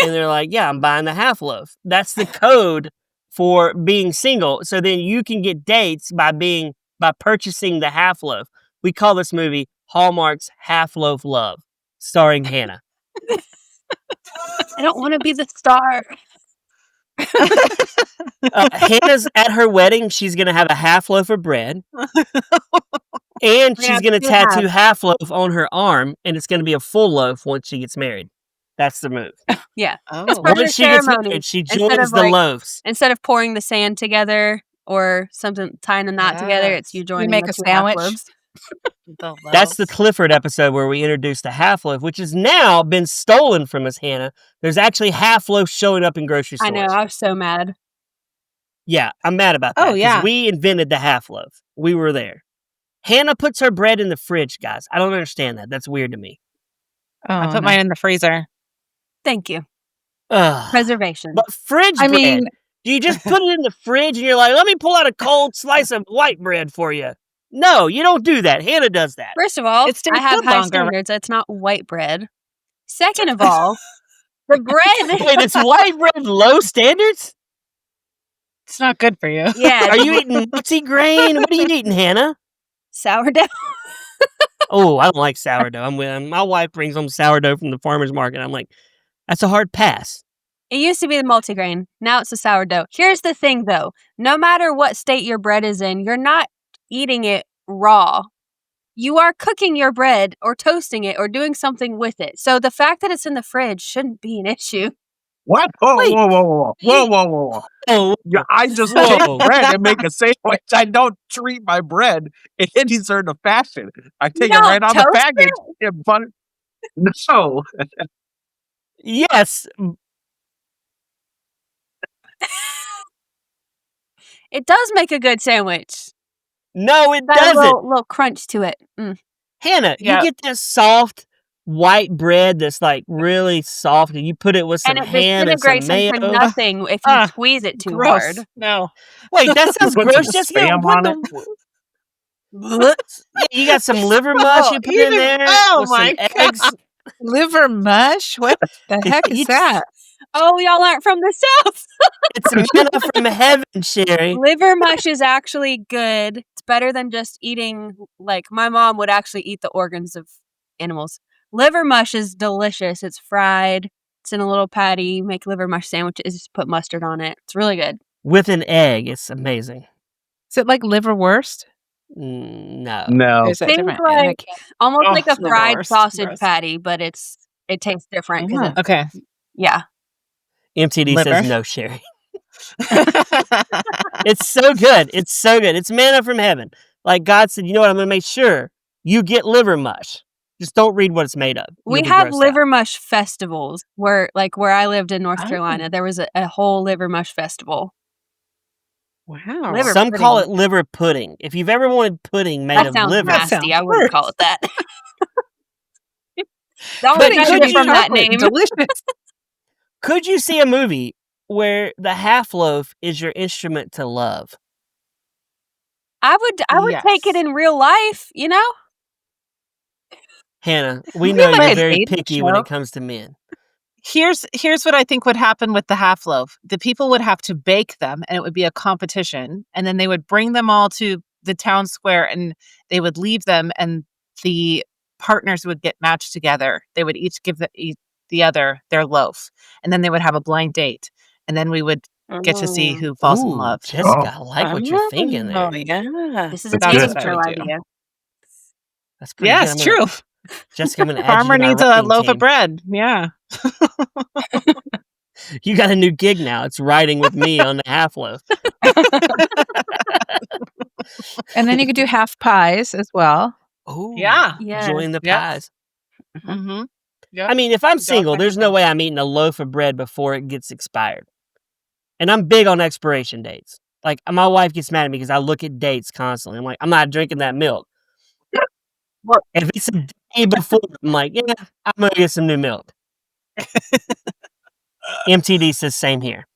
And they're like, "Yeah, I'm buying the half loaf." That's the code for being single. So then you can get dates by purchasing the half loaf. We call this movie Hallmark's Half Loaf Love, starring Hannah. I don't want to be the star. Hannah's at her wedding. She's going to have a half loaf of bread. And she's have going to two tattoo half loaf on her arm. And it's going to be a full loaf once she gets married. That's the move. Yeah. Oh. It's part of Once the she gets ceremony. married, she Instead joins of, the like, loaves. Instead of pouring the sand together or something, tying the knot together, it's you joining make the a two half sandwich. loaves. That's the Clifford episode where we introduced the half loaf, which has now been stolen from us, Hannah. There's actually half loaf showing up in grocery I stores. know. I was so mad. Yeah, I'm mad about that. Oh, 'cause yeah. we invented the half loaf. We were there. Hannah puts her bread in the fridge, guys. I don't understand that. That's weird to me. I put mine in the freezer. Thank you. Ugh. Preservation. But fridge I bread. mean, Do you just put it in the fridge and you're like, let me pull out a cold slice of white bread for you? No, you don't do that. Hannah does that. First of all, It stays I have good high longer. standards. It's not white bread. Second of all, the bread. Wait, it's white bread low standards? It's not good for you. Yeah, Are you eating multigrain? What are you eating, Hannah? sourdough. Oh, I don't like sourdough. I'm with my wife brings home sourdough from the farmer's market. I'm like, that's a hard pass. It used to be the multigrain. Now it's the sourdough. Here's the thing, though. No matter what state your bread is in, you're not eating it raw. You are cooking your bread or toasting it or doing something with it. So the fact that it's in the fridge shouldn't be an issue. What? Whoa, Wait. whoa, whoa, whoa, whoa, whoa, whoa, whoa. Oh, Yeah, I just Whoa. take bread and make a sandwich. I don't treat my bread in any sort of fashion. I take it don't right on the toast package and butter. No. yes. It does make a good sandwich. No, it Got a doesn't. little crunch to it. Hannah, Yeah. you get this soft white bread that's like really soft, and you put it with some And it ham and some disintegrates into mayo. nothing if you squeeze it too Gross. hard. No. Wait, that sounds Put gross. some Jessica, Spam what on the? Yeah, you got some liver mush you put in there with some eggs. Liver mush? What the heck is that? Oh, y'all aren't from the South. It's manna from heaven, Sherry. Liver mush is actually good. It's better than just eating, like, my mom would actually eat the organs of animals. Liver mush is delicious. It's fried. It's in a little patty. You make liver mush sandwiches. Just put mustard on it. It's really good. With an egg. It's amazing. Is it like liverwurst? No. Or No. is that Think different? like almost Oh, like a fried liverwurst. sausage Gross. patty, but it tastes different because Okay. yeah. MTD Liver. says no, Sherry. It's so good. It's so good. It's manna from heaven. Like God said, you know what? I'm going to make sure you get liver mush. Just don't read what it's made of. We You'll be have grossed out. liver mush festivals where I lived in North Oh. Carolina, there was a whole liver mush festival. Wow. Liver Some pudding. call it liver pudding. If you've ever wanted pudding made That of sounds liver, That nasty. sounds I wouldn't call it that. Don't But judge could it you- from that Chocolate, name. delicious. could you see a movie where the half loaf is your instrument to love? I would take it Yes. in real life, you know? Hannah, we Maybe know like you're a very dating picky when show. it comes to men. Here's what I think would happen with the half loaf. The people would have to bake them, and it would be a competition. And then they would bring them all to the town square, and they would leave them, and the partners would get matched together. They would each give the other their loaf, and then they would have a blind date, and then we would get to see who falls in Ooh, love. Jessica, I like what you're thinking there. Oh, yeah. This is a That's dating good. show What I would do. idea. That's pretty Yeah, good. it's I'm gonna- true. Jessica, I'm going to add Farmer you to needs our a writing loaf team. of bread. Yeah. You got a new gig now. It's writing with me on the half loaf. And then you could do half pies as well. Oh, Yeah. Yeah. join the Yep. pies. Mm-hmm. I mean, if I'm Dog single, like there's a no pig. way I'm eating a loaf of bread before it gets expired. And I'm big on expiration dates. Like, my wife gets mad at me because I look at dates constantly. I'm like, I'm not drinking that milk. What? If it's a day before, I'm like, yeah, I'm going to get some new milk. MTD says same here.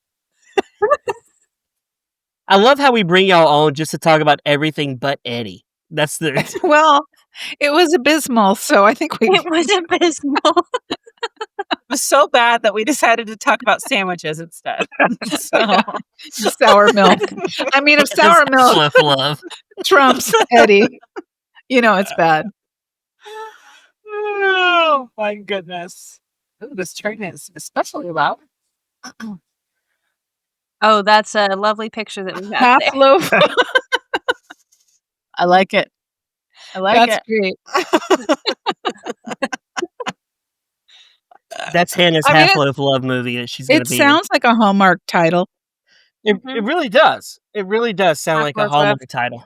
I love how we bring y'all on just to talk about everything but Eddie. That's the... Well, it was abysmal, so I think we It was abysmal. It was so bad that we decided to talk about sandwiches instead. So sour milk. I mean, if sour milk Fluff love. trumps Eddie, you know it's bad. oh my goodness. Ooh, this train is especially loud. Oh, that's a lovely picture that we have Half there. loaf. I like it. I like That's great. That's Hannah's I mean, half loaf love movie that she's going It to be sounds like a Hallmark title. in. It really does. It really does sound like a Half-loaf Hallmark title.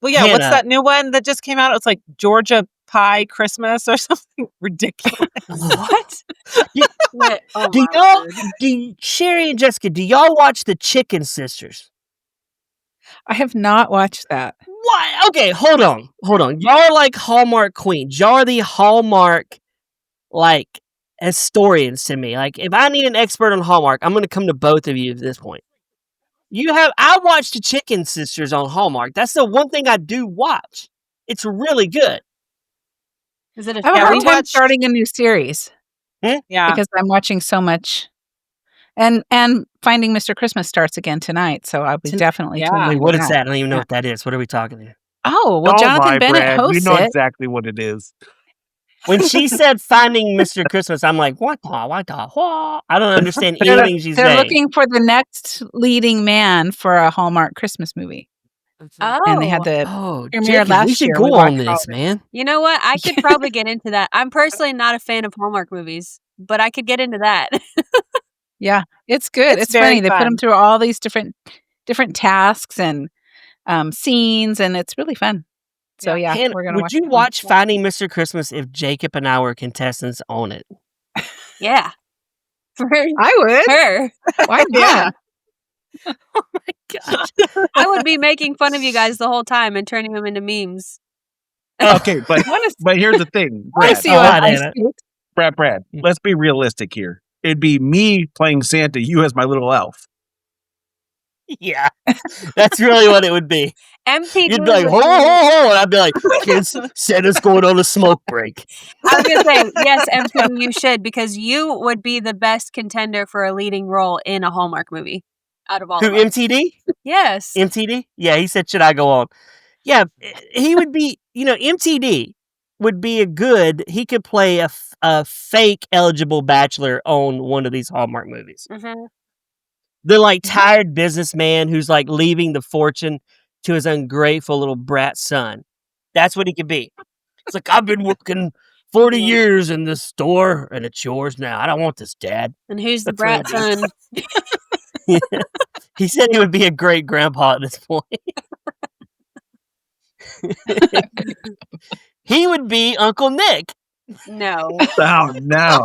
Well, yeah, what's Hannah. that new one that just came out? It's like Georgia Pie Christmas or something ridiculous. What? Oh, Do my y'all, word. Sherry and Jessica, do y'all watch the Chicken Sisters? I have not watched that. What? Okay, hold on. Y'all are like Hallmark queens. Y'all are the Hallmark, like, historians to me. Like, if I need an expert on Hallmark, I'm going to come to both of you at this point. I watched the Chicken Sisters on Hallmark. That's the one thing I do watch. It's really good. Is it a I have a Yeah, hard we time watched- starting a new series Yeah. because I'm watching so much. And Finding Mr. Christmas starts again tonight, so I'll be definitely Yeah. tuning Wait, into what is that. that? I don't even know Yeah. what that is. What are we talking here? Oh, well, Don't Jonathan lie, Bennett Brad. hosts You know it. exactly what it is. When she said Finding Mr. Christmas, I'm like, what? I don't understand anything she's They're saying. looking for the next leading man for a Hallmark Christmas movie. Oh. And they had the premiere Jacob, we last should year. go We on watched all this, of it. man. You know what? I could probably get into that. I'm personally not a fan of Hallmark movies, but I could get into that. Yeah, it's good. It's It's very funny. They put fun. them through all these different tasks and scenes, and it's really fun. So yeah, Hannah, we're gonna would watch. you that one. watch Finding Mr. Christmas if Jacob and I were contestants on it? Yeah. For I would. her. Why not? Yeah. Gosh. I would be making fun of you guys the whole time and turning them into memes. Okay, but I want but here's the thing, to Brad. see you on God, ice Anna. skate. Brad. Let's be realistic here. It'd be me playing Santa, you as my little elf. Yeah, that's really what it would be. MTD You'd be like, ho, would ho, be- ho, and I'd be like, kids, Santa's going on a smoke break. I was gonna say, yes, MTD, you should, because you would be the best contender for a leading role in a Hallmark movie out of all Who, of us. MTD? Yes. MTD? Yeah, he said, should I go on? Yeah, he would be, MTD would be he could play a fake eligible bachelor on one of these Hallmark movies. Mhm. The like tired businessman who's like leaving the fortune to his ungrateful little brat son. That's what he could be. It's like, I've been working 40 years in this store and it's yours now. I don't want this, Dad. And who's the That's what brat it is. son? He said he would be a great grandpa at this point. He would be Uncle Nick. No. Oh no.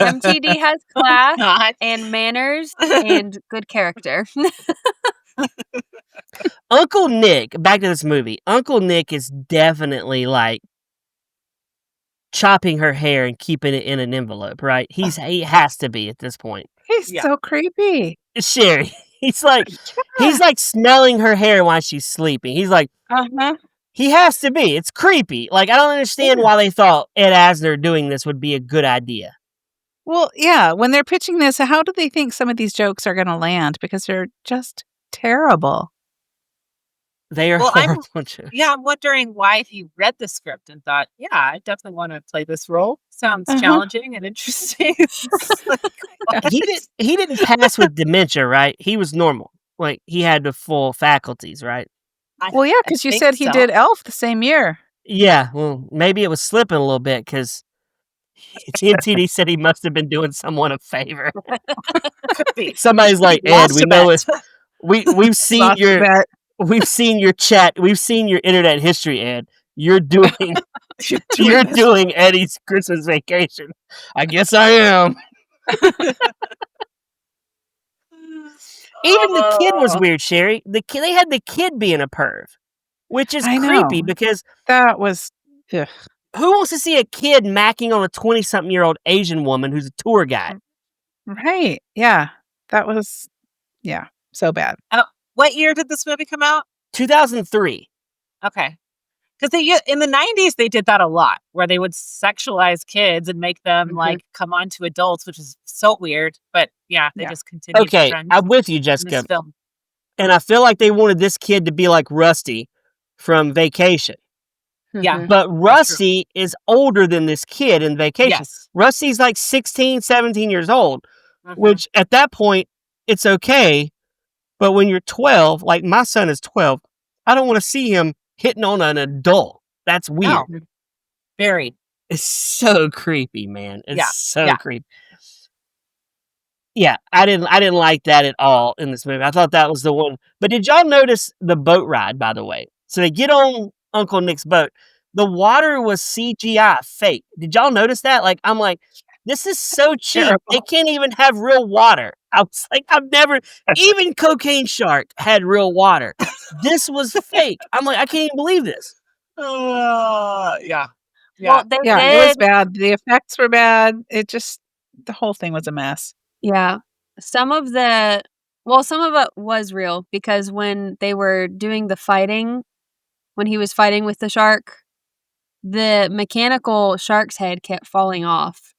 MTD has class Not. and manners and good character. Uncle Nick, back to this movie. Uncle Nick is definitely like chopping her hair and keeping it in an envelope, right? He has to be at this point. He's Yeah. so creepy. Sherry, he's like smelling her hair while she's sleeping. He's like, Uh-huh. he has to be. It's creepy. Like, I don't understand why they thought Ed Asner doing this would be a good idea. Well, yeah, when they're pitching this, how do they think some of these jokes are going to land? Because they're just terrible. They are Well, I'm- horrible. Yeah, I'm wondering why he read the script and thought, yeah, I definitely want to play this role. Sounds Uh-huh. challenging and interesting. He didn't pass with dementia, right? He was normal. Like, he had the full faculties, right? Well, yeah, because you think said he so. did Elf the same year. Yeah, well, maybe it was slipping a little bit because MTD said he must have been doing someone a favor. Could be. Somebody's like, Ed, Lost we a know bet. it. We've seen Lost your bet. we've seen your chat. We've seen your internet history, Ed. You're doing you're doing Eddie's Christmas Vacation. I guess I am. Even the kid was weird, Sherry. They had the kid being a perv, which is I creepy know. because That was. Ugh. who wants to see a kid macking on a 20-something-year-old Asian woman who's a tour guide? Right. Yeah. That was. Yeah. So bad. What year did this movie come out? 2003. Okay. Because in the 90s, they did that a lot, where they would sexualize kids and make them like come on to adults, which is so weird. But yeah, they just continued the Okay, trend I'm with you, in Jessica. this film. And I feel like they wanted this kid to be like Rusty from Vacation. Yeah. But Rusty is older than this kid in Vacation. Yes. Rusty's like 16, 17 years old, Mhm. which at that point, it's okay. But when you're 12, like my son is 12, I don't want to see him hitting on an adult. That's weird. No. Very. It's so creepy, man. It's Yeah, so yeah. creepy. Yeah, I didn't like that at all in this movie. I thought that was the one. But did y'all notice the boat ride, by the way? So they get on Uncle Nick's boat. The water was CGI, fake. Did y'all notice that? Like, I'm like, this is so cheap. Terrible. They can't even have real water. I was like, I've never, even Cocaine Shark had real water. This was fake. I'm like, I can't even believe this. Yeah. Well, they Yeah. did. It was bad. The effects were bad. It just. The whole thing was a mess. Yeah. Some of the Well, some of it was real because when they were doing the fighting, when he was fighting with the shark, the mechanical shark's head kept falling off.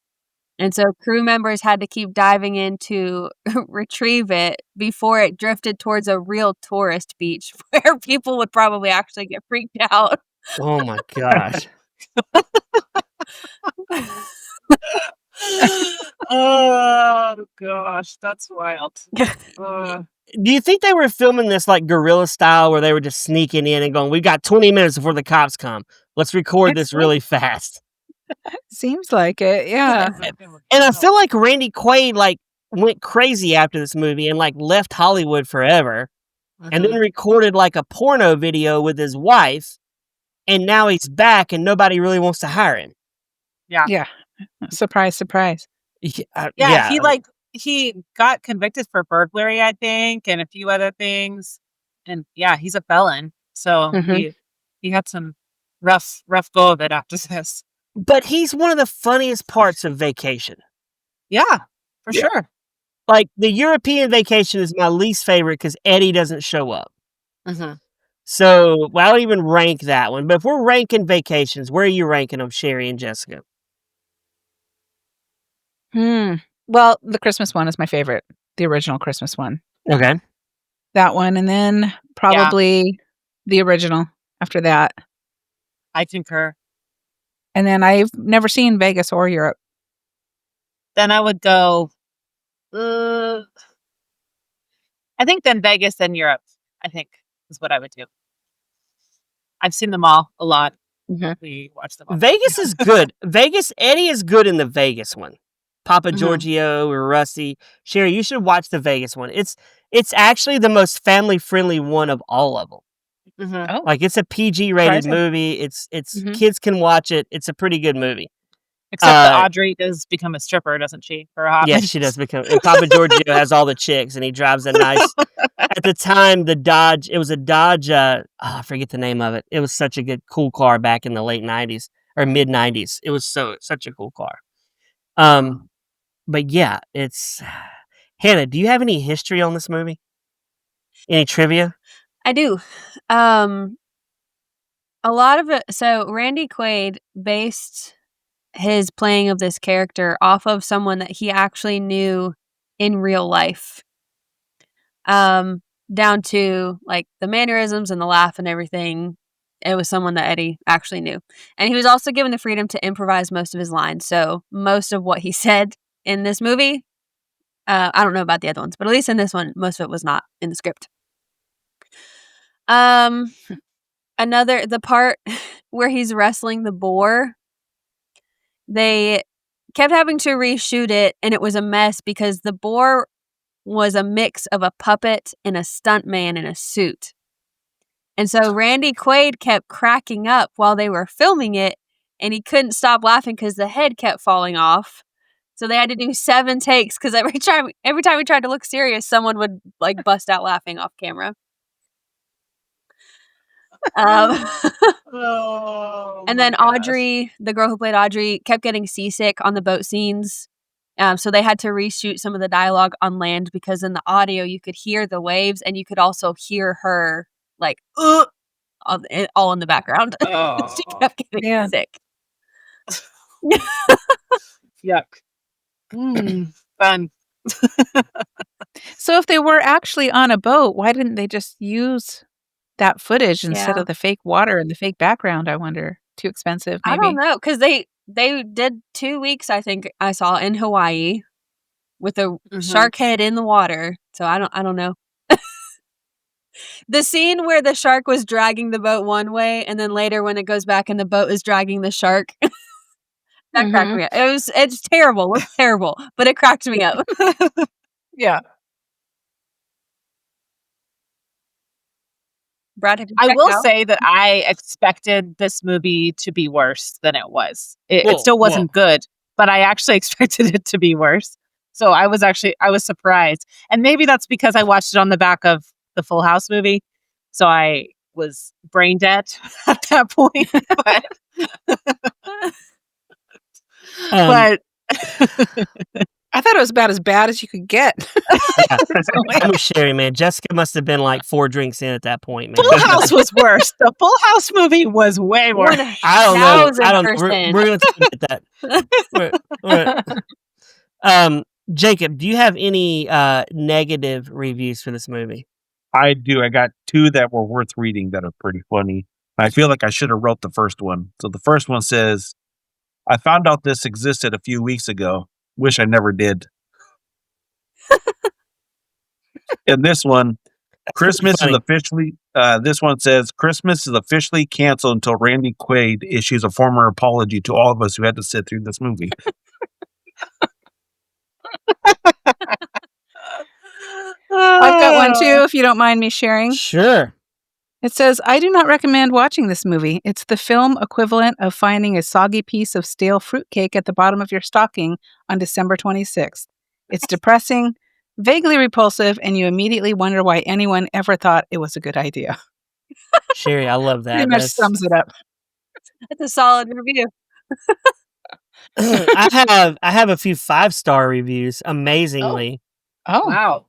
And so crew members had to keep diving in to retrieve it before it drifted towards a real tourist beach where people would probably actually get freaked out. Oh my gosh. Oh gosh, that's wild. Do you think they were filming this like guerrilla style where they were just sneaking in and going, "We got 20 minutes before the cops come. Let's record this really fast." Seems like it, yeah. And I feel like Randy Quaid like went crazy after this movie and like left Hollywood forever and then recorded like a porno video with his wife, and now he's back and nobody really wants to hire him. Yeah. Surprise, surprise. Yeah, he got convicted for burglary, I think, and a few other things. And yeah, he's a felon. So he had some rough go of it after this. But he's one of the funniest parts of Vacation. Yeah, for sure. Like, the European Vacation is my least favorite because Eddie doesn't show up. So, I don't even rank that one. But if we're ranking vacations, where are you ranking them, Sherry and Jessica? Well, the Christmas one is my favorite. The original Christmas one. Okay. That one, and then probably the original after that. I concur. And then I've never seen Vegas or Europe. Then I would go, I think then Vegas, then Europe, I think is what I would do. I've seen them all a lot. We watched them all. Vegas is good. Eddie is good in the Vegas one. Papa Giorgio or Rusty. Sherry, you should watch the Vegas one. It's actually the most family-friendly one of all of them. Oh. Like, it's a PG-rated movie. It's kids can watch it. It's a pretty good movie. Except that Audrey does become a stripper, doesn't she? For a hot yes, she does become. And Papa Giorgio has all the chicks, and he drives a nice. At the time, the Dodge. It was a Dodge. I forget the name of it. It was such a good, cool car back in the late '90s or mid '90s. It was such a cool car. But yeah, it's Hannah. Do you have any history on this movie? Any trivia? I do. A lot of it. So Randy Quaid based his playing of this character off of someone that he actually knew in real life. Down to like the mannerisms and the laugh and everything. It was someone that Eddie actually knew. And he was also given the freedom to improvise most of his lines. So most of what he said in this movie, I don't know about the other ones, but at least in this one, most of it was not in the script. The part where he's wrestling the boar, they kept having to reshoot it, and it was a mess because the boar was a mix of a puppet and a stuntman in a suit. And so Randy Quaid kept cracking up while they were filming it, and he couldn't stop laughing because the head kept falling off. So they had to do 7 takes because every time he tried to look serious, someone would like bust out laughing off camera. And then Audrey, the girl who played Audrey, kept getting seasick on the boat scenes. So they had to reshoot some of the dialogue on land because in the audio you could hear the waves and you could also hear her like all in the background. She kept getting sick. Yuck. Fun. So if they were actually on a boat, why didn't they just use that footage instead of the fake water and the fake background? I wonder. Too expensive, maybe? I don't know, because they did 2 weeks, I think I saw, in Hawaii with a shark head in the water. So I don't know. The scene where the shark was dragging the boat one way, and then later when it goes back and the boat is dragging the shark, that cracked me up. It's terrible. It's terrible, but it cracked me up. Yeah. Brad, have you I checked will out? say that I expected this movie to be worse than it was. It still wasn't good, but I actually expected it to be worse. So I was surprised. And maybe that's because I watched it on the back of the Full House movie. So I was brain dead at that point. But I thought it was about as bad as you could get. Yeah. I'm with Sherry, man. Jessica must have been like 4 drinks in at that point, man. Full House was worse. The Full House movie was way worse. I don't know. I don't know. 1000%. We're going to take at that. Jacob, do you have any negative reviews for this movie? I do. I got 2 that were worth reading that are pretty funny. I feel like I should have wrote the first one. So the first one says, I found out this existed a few weeks ago. Wish I never did. And this one, Christmas is officially, this one says, Christmas is officially canceled until Randy Quaid issues a formal apology to all of us who had to sit through this movie. I've got one too, if you don't mind me sharing. Sure. It says, I do not recommend watching this movie. It's the film equivalent of finding a soggy piece of stale fruitcake at the bottom of your stocking on December 26th. It's depressing, vaguely repulsive, and you immediately wonder why anyone ever thought it was a good idea. Sherry, I love that. Pretty much sums it up. That's a solid review. I have a few 5-star reviews, amazingly. Oh. Wow.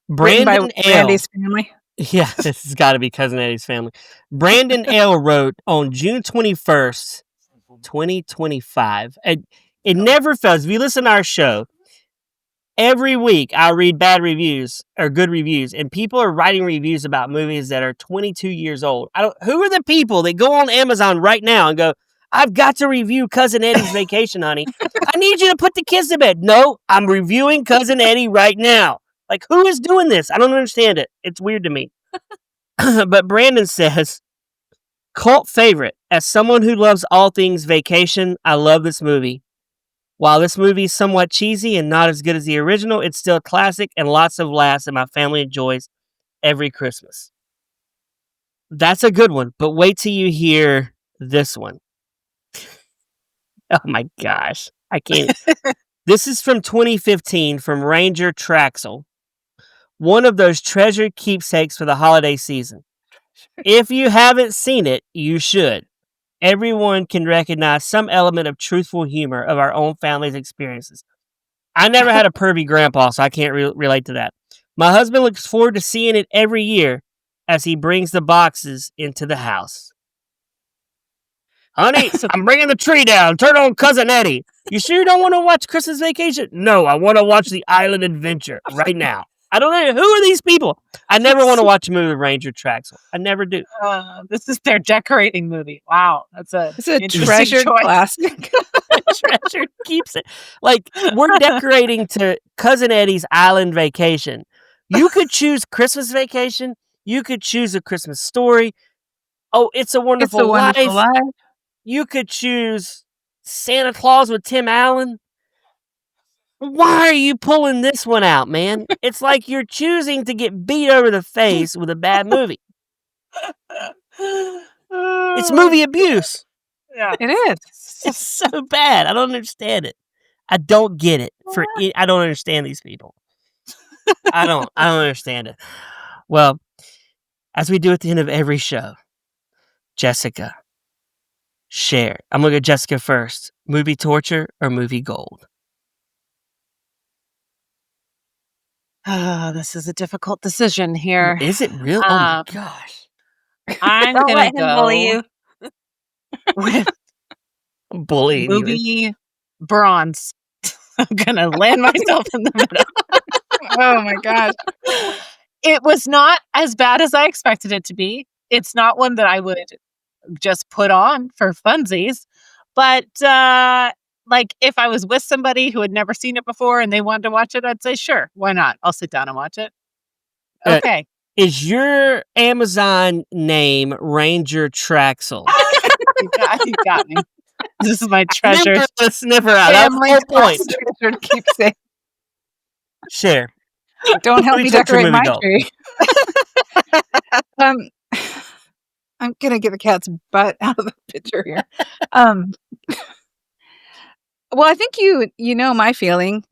Written by Brandon L. Randy's family. Yeah, this has got to be Cousin Eddie's family. Brandon L. wrote on June 21st, 2025. It never fails. If you listen to our show, every week I read bad reviews or good reviews, and people are writing reviews about movies that are 22 years old. Who are the people that go on Amazon right now and go, I've got to review Cousin Eddie's Vacation, honey. I need you to put the kids to bed. No, I'm reviewing Cousin Eddie right now. Like, who is doing this? I don't understand it. It's weird to me. But Brandon says, cult favorite. As someone who loves all things vacation, I love this movie. While this movie is somewhat cheesy and not as good as the original, it's still a classic and lots of laughs that my family enjoys every Christmas. That's a good one, but wait till you hear this one. Oh my gosh. I can't. This is from 2015 from Ranger Traxel. One of those treasured keepsakes for the holiday season. If you haven't seen it, you should. Everyone can recognize some element of truthful humor of our own family's experiences. I never had a pervy grandpa, so I can't relate to that. My husband looks forward to seeing it every year as he brings the boxes into the house. Honey, I'm bringing the tree down. Turn on Cousin Eddie. You sure you don't want to watch Christmas Vacation? No, I want to watch The Island Adventure right now. I don't know. Who are these people? I never want to watch a movie with Ranger Traxel. I never do. This is their decorating movie. Wow. It's a treasured classic. Treasure keeps it. Like, we're decorating to Cousin Eddie's Island Vacation. You could choose Christmas Vacation. You could choose A Christmas Story. Oh, It's a Wonderful Life. You could choose Santa Claus with Tim Allen. Why are you pulling this one out, man? It's like you're choosing to get beat over the face with a bad movie. It's movie abuse. Yeah, it is. It's so bad. I don't understand it. I don't get it. I don't understand these people. I don't understand it. Well, as we do at the end of every show, Jessica, Sher. I'm going to go Jessica first. Movie torture or movie gold? This is a difficult decision here. Is it real? Oh my gosh. I'm Don't going let to him go bully you. with Bullying you. movie bronze. I'm going to land myself in the middle. Oh my gosh. It was not as bad as I expected it to be. It's not one that I would just put on for funsies. But like if I was with somebody who had never seen it before and they wanted to watch it, I'd say, sure, why not? I'll sit down and watch it. Okay. Is your Amazon name Ranger Traxel? You got me. This is my treasure. Sniffer out. That's the point. Treasured keepsake. Sher. Don't help me decorate my gold. tree. I'm gonna get the cat's butt out of the picture here. Well, I think you know my feeling.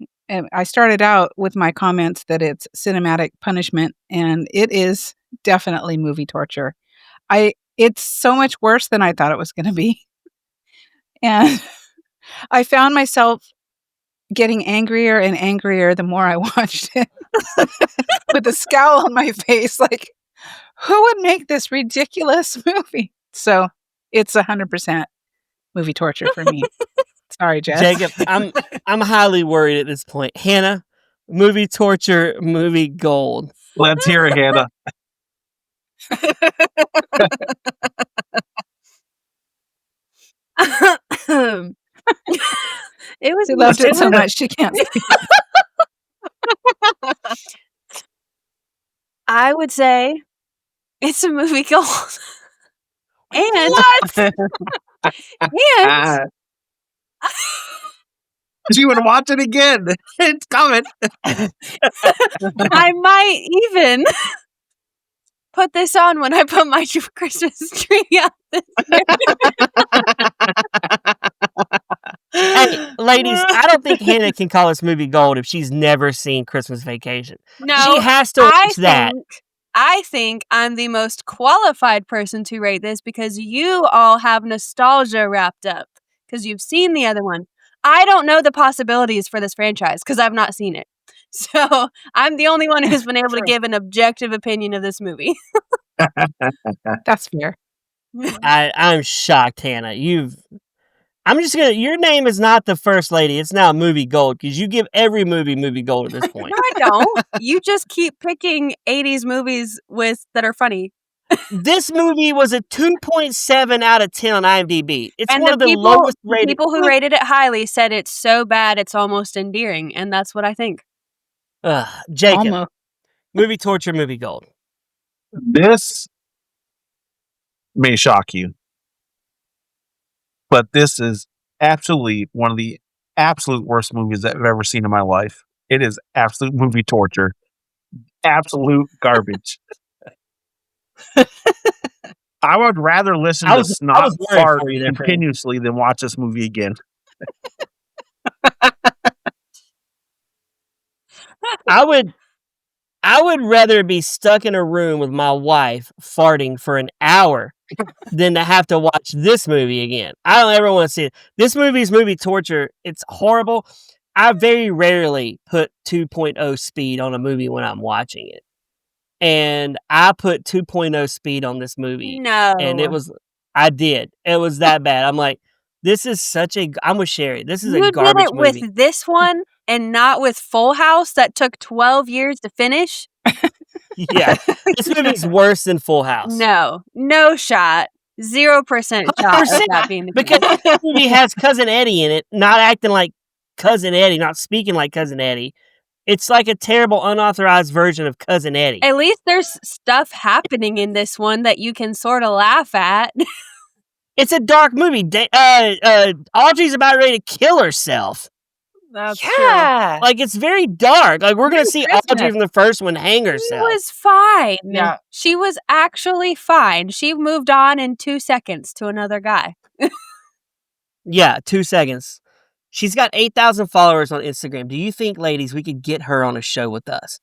I started out with my comments that it's cinematic punishment, and it is definitely movie torture. It's so much worse than I thought it was going to be, and I found myself getting angrier and angrier the more I watched it. With a scowl on my face, like, who would make this ridiculous movie? So it's 100% movie torture for me. Sorry, Jess. Jacob, I'm highly worried at this point. Hannah, movie torture, movie gold. Let's hear it, Hannah. It was She loved it so much she can't speak. I would say it's a movie gold. And What? and She would watch it again. It's coming. I might even put this on when I put my Christmas tree up this year. Hey, ladies, I don't think Hannah can call this movie gold if she's never seen Christmas Vacation. No, she has to watch that. I think I'm the most qualified person to rate this because you all have nostalgia wrapped up because you've seen the other one. I don't know the possibilities for this franchise because I've not seen it. So I'm the only one who's been able to give an objective opinion of this movie. That's fair. I'm shocked, Hannah. Your name is not the first lady. It's now movie gold because you give every movie gold at this point. No, I don't. You just keep picking 80s movies that are funny. This movie was a 2.7 out of 10 on IMDb. It's and one of the lowest rated. People who rated it highly said it's so bad it's almost endearing, and that's what I think. Jacob, Almost. movie torture, movie gold. This may shock you, but this is absolutely one of the absolute worst movies that I've ever seen in my life. It is absolute movie torture. Absolute garbage. I would rather listen to Snot fart continuously than watch this movie again. I would rather be stuck in a room with my wife farting for an hour than to have to watch this movie again. I don't ever want to see it. This movie is movie torture. It's horrible. I very rarely put 2.0 speed on a movie when I'm watching it. And I put 2.0 speed on this movie. No. And I did. It was that bad. I'm like, I'm with Sherry. This is a garbage movie. You did it with this one and not with Full House that took 12 years to finish? Yeah. This movie's worse than Full House. No shot. 0% shot of that being the case. Because this movie has Cousin Eddie in it, not acting like Cousin Eddie, not speaking like Cousin Eddie. It's like a terrible unauthorized version of Cousin Eddie. At least there's stuff happening in this one that you can sort of laugh at. It's a dark movie. Audrey's about ready to kill herself. That's true. Like, it's very dark. Like, we're going to see Audrey from the first one hang herself. She was fine. Yeah. She was actually fine. She moved on in 2 seconds to another guy. Yeah, 2 seconds. She's got 8,000 followers on Instagram. Do you think, ladies, we could get her on a show with us?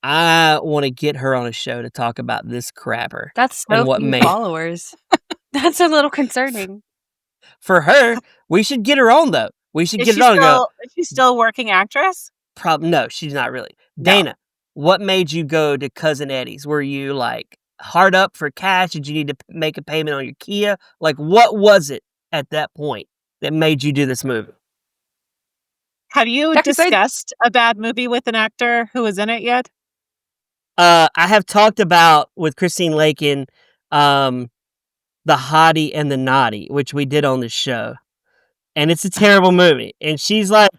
I want to get her on a show to talk about this crapper. That's so few followers. That's a little concerning. For her, we should get her on, though. We should get her on and go. Is she still a working actress? No, she's not really. Dana, what made you go to Cousin Eddie's? Were you, like, hard up for cash? Did you need to make a payment on your Kia? Like, what was it at that point that made you do this movie? Have you discussed a bad movie with an actor who was in it yet? I have talked about with Christine Lakin, The Hottie and the Naughty, which we did on the show. And it's a terrible movie. And she's like,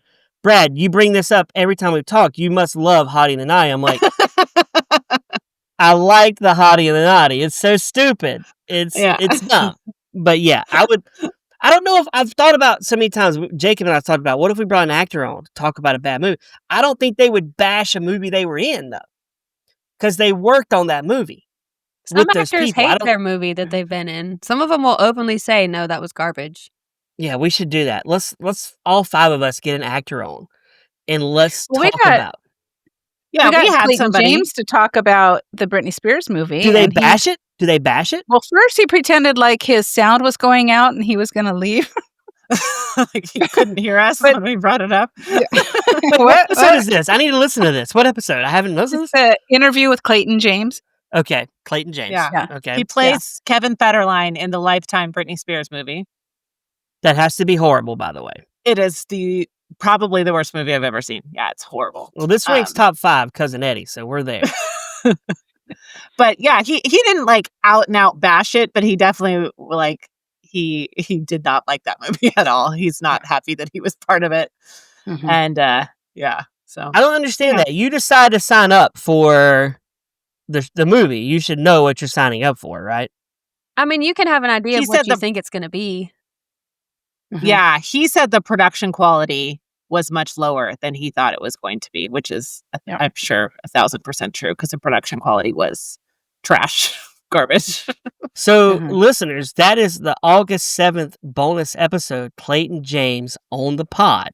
Brad, you bring this up every time we talk. You must love Hottie and the Naughty. I'm like, I like The Hottie and the Naughty. It's so stupid. It's dumb. But yeah, I don't know if I've thought about so many times, Jacob and I talked about, what if we brought an actor on to talk about a bad movie? I don't think they would bash a movie they were in, though. Because they worked on that movie. Some actors hate their movie that they've been in. Some of them will openly say, no, that was garbage. Yeah, we should do that. Let's all 5 of us get an actor on. And let's talk about. Yeah, we had somebody. James to talk about the Britney Spears movie. Do they bash it? Do they bash it? Well, first he pretended like his sound was going out and he was going to leave. Like you couldn't hear us But- when we brought it up. Wait, what episode is this? I need to listen to this. What episode? I haven't listened It's to this. the interview with Clayton James. Okay, Clayton James. Yeah. Okay. He plays Kevin Federline in the Lifetime Britney Spears movie. That has to be horrible, by the way. It is probably the worst movie I've ever seen. Yeah, it's horrible. Well, this ranks top 5, Cousin Eddie, so we're there. But yeah, he didn't like out and out bash it, but he definitely like he did not like that movie at all. He's not happy that he was part of it. Mhm. And yeah, so I don't understand that. You decide to sign up for the movie. You should know what you're signing up for, right? I mean, you can have an idea He of what said you the- think it's going to be. yeah, he said the production quality was much lower than he thought it was going to be, which is I'm sure 1,000% true because the production quality was trash, garbage. So, listeners, that is the August 7th bonus episode, Clayton James on the pod.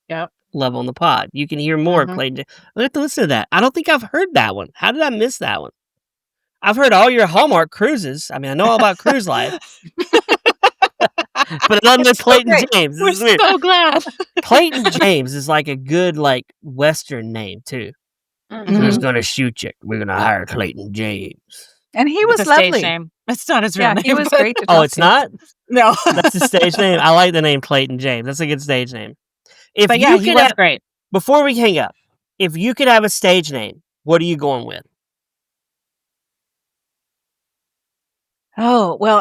Yep. Love on the pod. You can hear more of Clayton James. I have to listen to that. I don't think I've heard that one. How did I miss that one? I've heard all your Hallmark cruises. I mean, I know all about cruise life. But I don't know Clayton James. We're so glad. Clayton James is like a good, like, Western name, too. Who's going to shoot you? We're going to hire Clayton James. And he was It's a stage lovely. name. It's not his real name. He was but- great to Oh, talk it's to. not? No. That's the stage name. I like the name Clayton James. That's a good stage name. If But you yeah, he could was have, great. before we hang up, if you could have a stage name, what are you going with? Oh, well,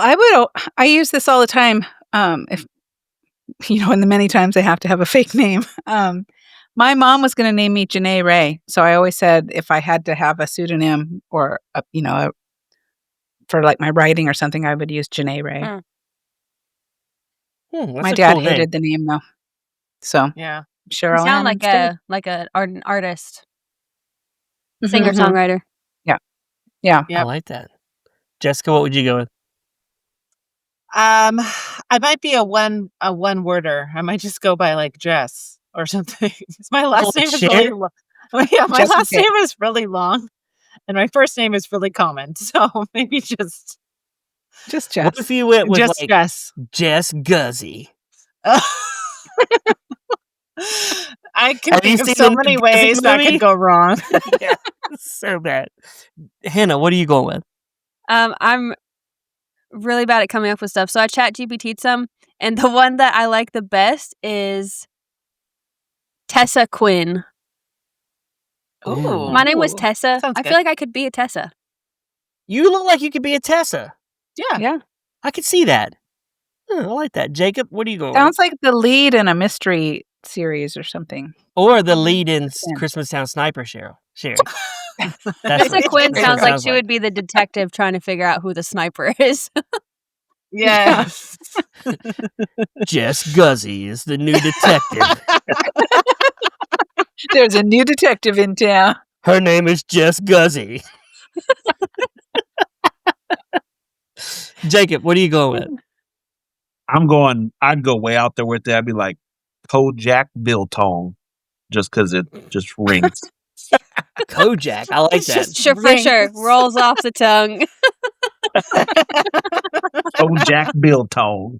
I use this all the time. If in the many times I have to have a fake name. My mom was going to name me Janae Ray, so I always said if I had to have a pseudonym or for like my writing or something, I would use Janae Ray. That's My a dad cool name. hated the name though, so Yeah. Cheryl You sound Ann like instead. an artist, Mhm. singer songwriter. Yeah. Yep. I like that. Jessica, what would you go with? I might be a one worder. I might just go by like Jess or something. My last name is Sher? really long. Yeah, my Jessica. last name is really long, and my first name is really common. So maybe just Just What Jess. if you went with just like Jess. Jess Guzzy? I can Have you think of seen so the many Guzzy ways that movie? could go wrong. Yeah, so bad. Hannah, what are you going with? I'm really bad at coming up with stuff, so I chat GPT'd some, and the one that I like the best is Tessa Quinn. Ooh. My name was Tessa. Sounds I good. feel like I could be a Tessa. You look like you could be a Tessa. Yeah. Yeah, I could see that. I like that. Jacob, what are you going sounds like the lead in a mystery series or something. with? Or the lead in Yeah. Christmas Town Sniper, Sherry. That's Tessa what Quinn it sounds like she would be the detective trying to figure out who the sniper is. Yeah. Jess Guzzy is the new detective. There's a new detective in town. Her name is Jess Guzzy. Jacob, what are you going with? I'd go way out there with that. I'd be like Kojak Biltong, just because it just rings. Kojak. I like that. Sure, for sure. Rolls off the tongue. Kojak Biltong.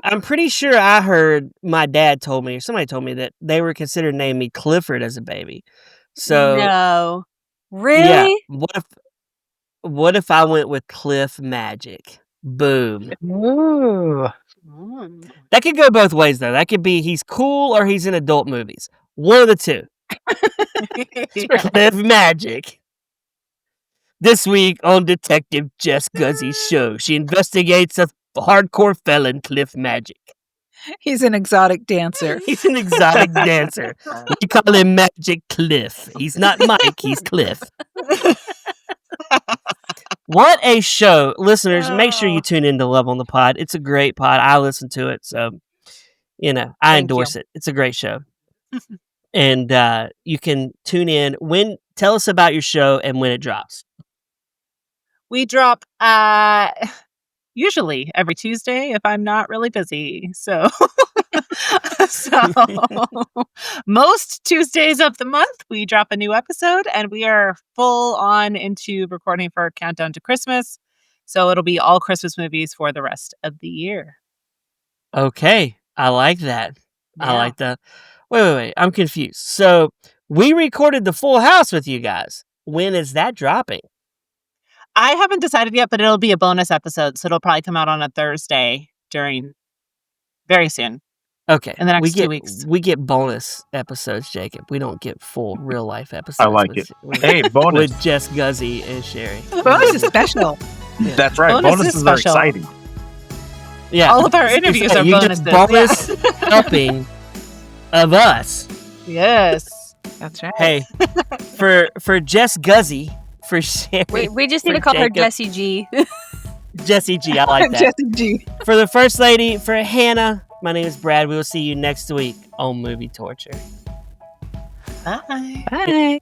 I'm pretty sure I heard my dad told me, or somebody told me that they were considering naming me Clifford as a baby. So No. Really? yeah, what if I went with Cliff Magic? Boom. Ooh. That could go both ways though. That could be he's cool or he's in adult movies. One of the two. Cliff Magic. This week on Detective Jess Guzzy's show, she investigates a hardcore felon, Cliff Magic. He's an exotic dancer. He's an exotic dancer. We call him Magic Cliff. He's not Mike, he's Cliff. What a show. Listeners, make sure you tune in to Love on the Pod. It's a great pod. I listen to it, so, I Thank endorse it. It's a great show. And you can tune in. Tell us about your show and when it drops. We drop usually every Tuesday if I'm not really busy. So most Tuesdays of the month we drop a new episode, and we are full on into recording for our countdown to Christmas. So it'll be all Christmas movies for the rest of the year. Okay, I like that. I Yeah. like that. Wait. I'm confused. So we recorded the Full House with you guys. When is that dropping? I haven't decided yet, but it'll be a bonus episode, so it'll probably come out on a Thursday very soon. Okay. In the next 2 weeks. We get bonus episodes, Jacob. We don't get full real life episodes. I like it. Hey, bonus. With Jess, Guzzy, and Sherry. Bonus is special. Yeah. That's right. Bonuses are exciting. Yeah. All of our interviews are You bonuses. get bonus helping of us. Yes. That's right. Hey, for Jess, Guzzy, for Sherry. We just need for to call her Jacob. Jessie G. Jessie G. I like that. Jessie G. For the First Lady, for Hannah, my name is Brad. We will see you next week on Movie Torture. Bye. Bye.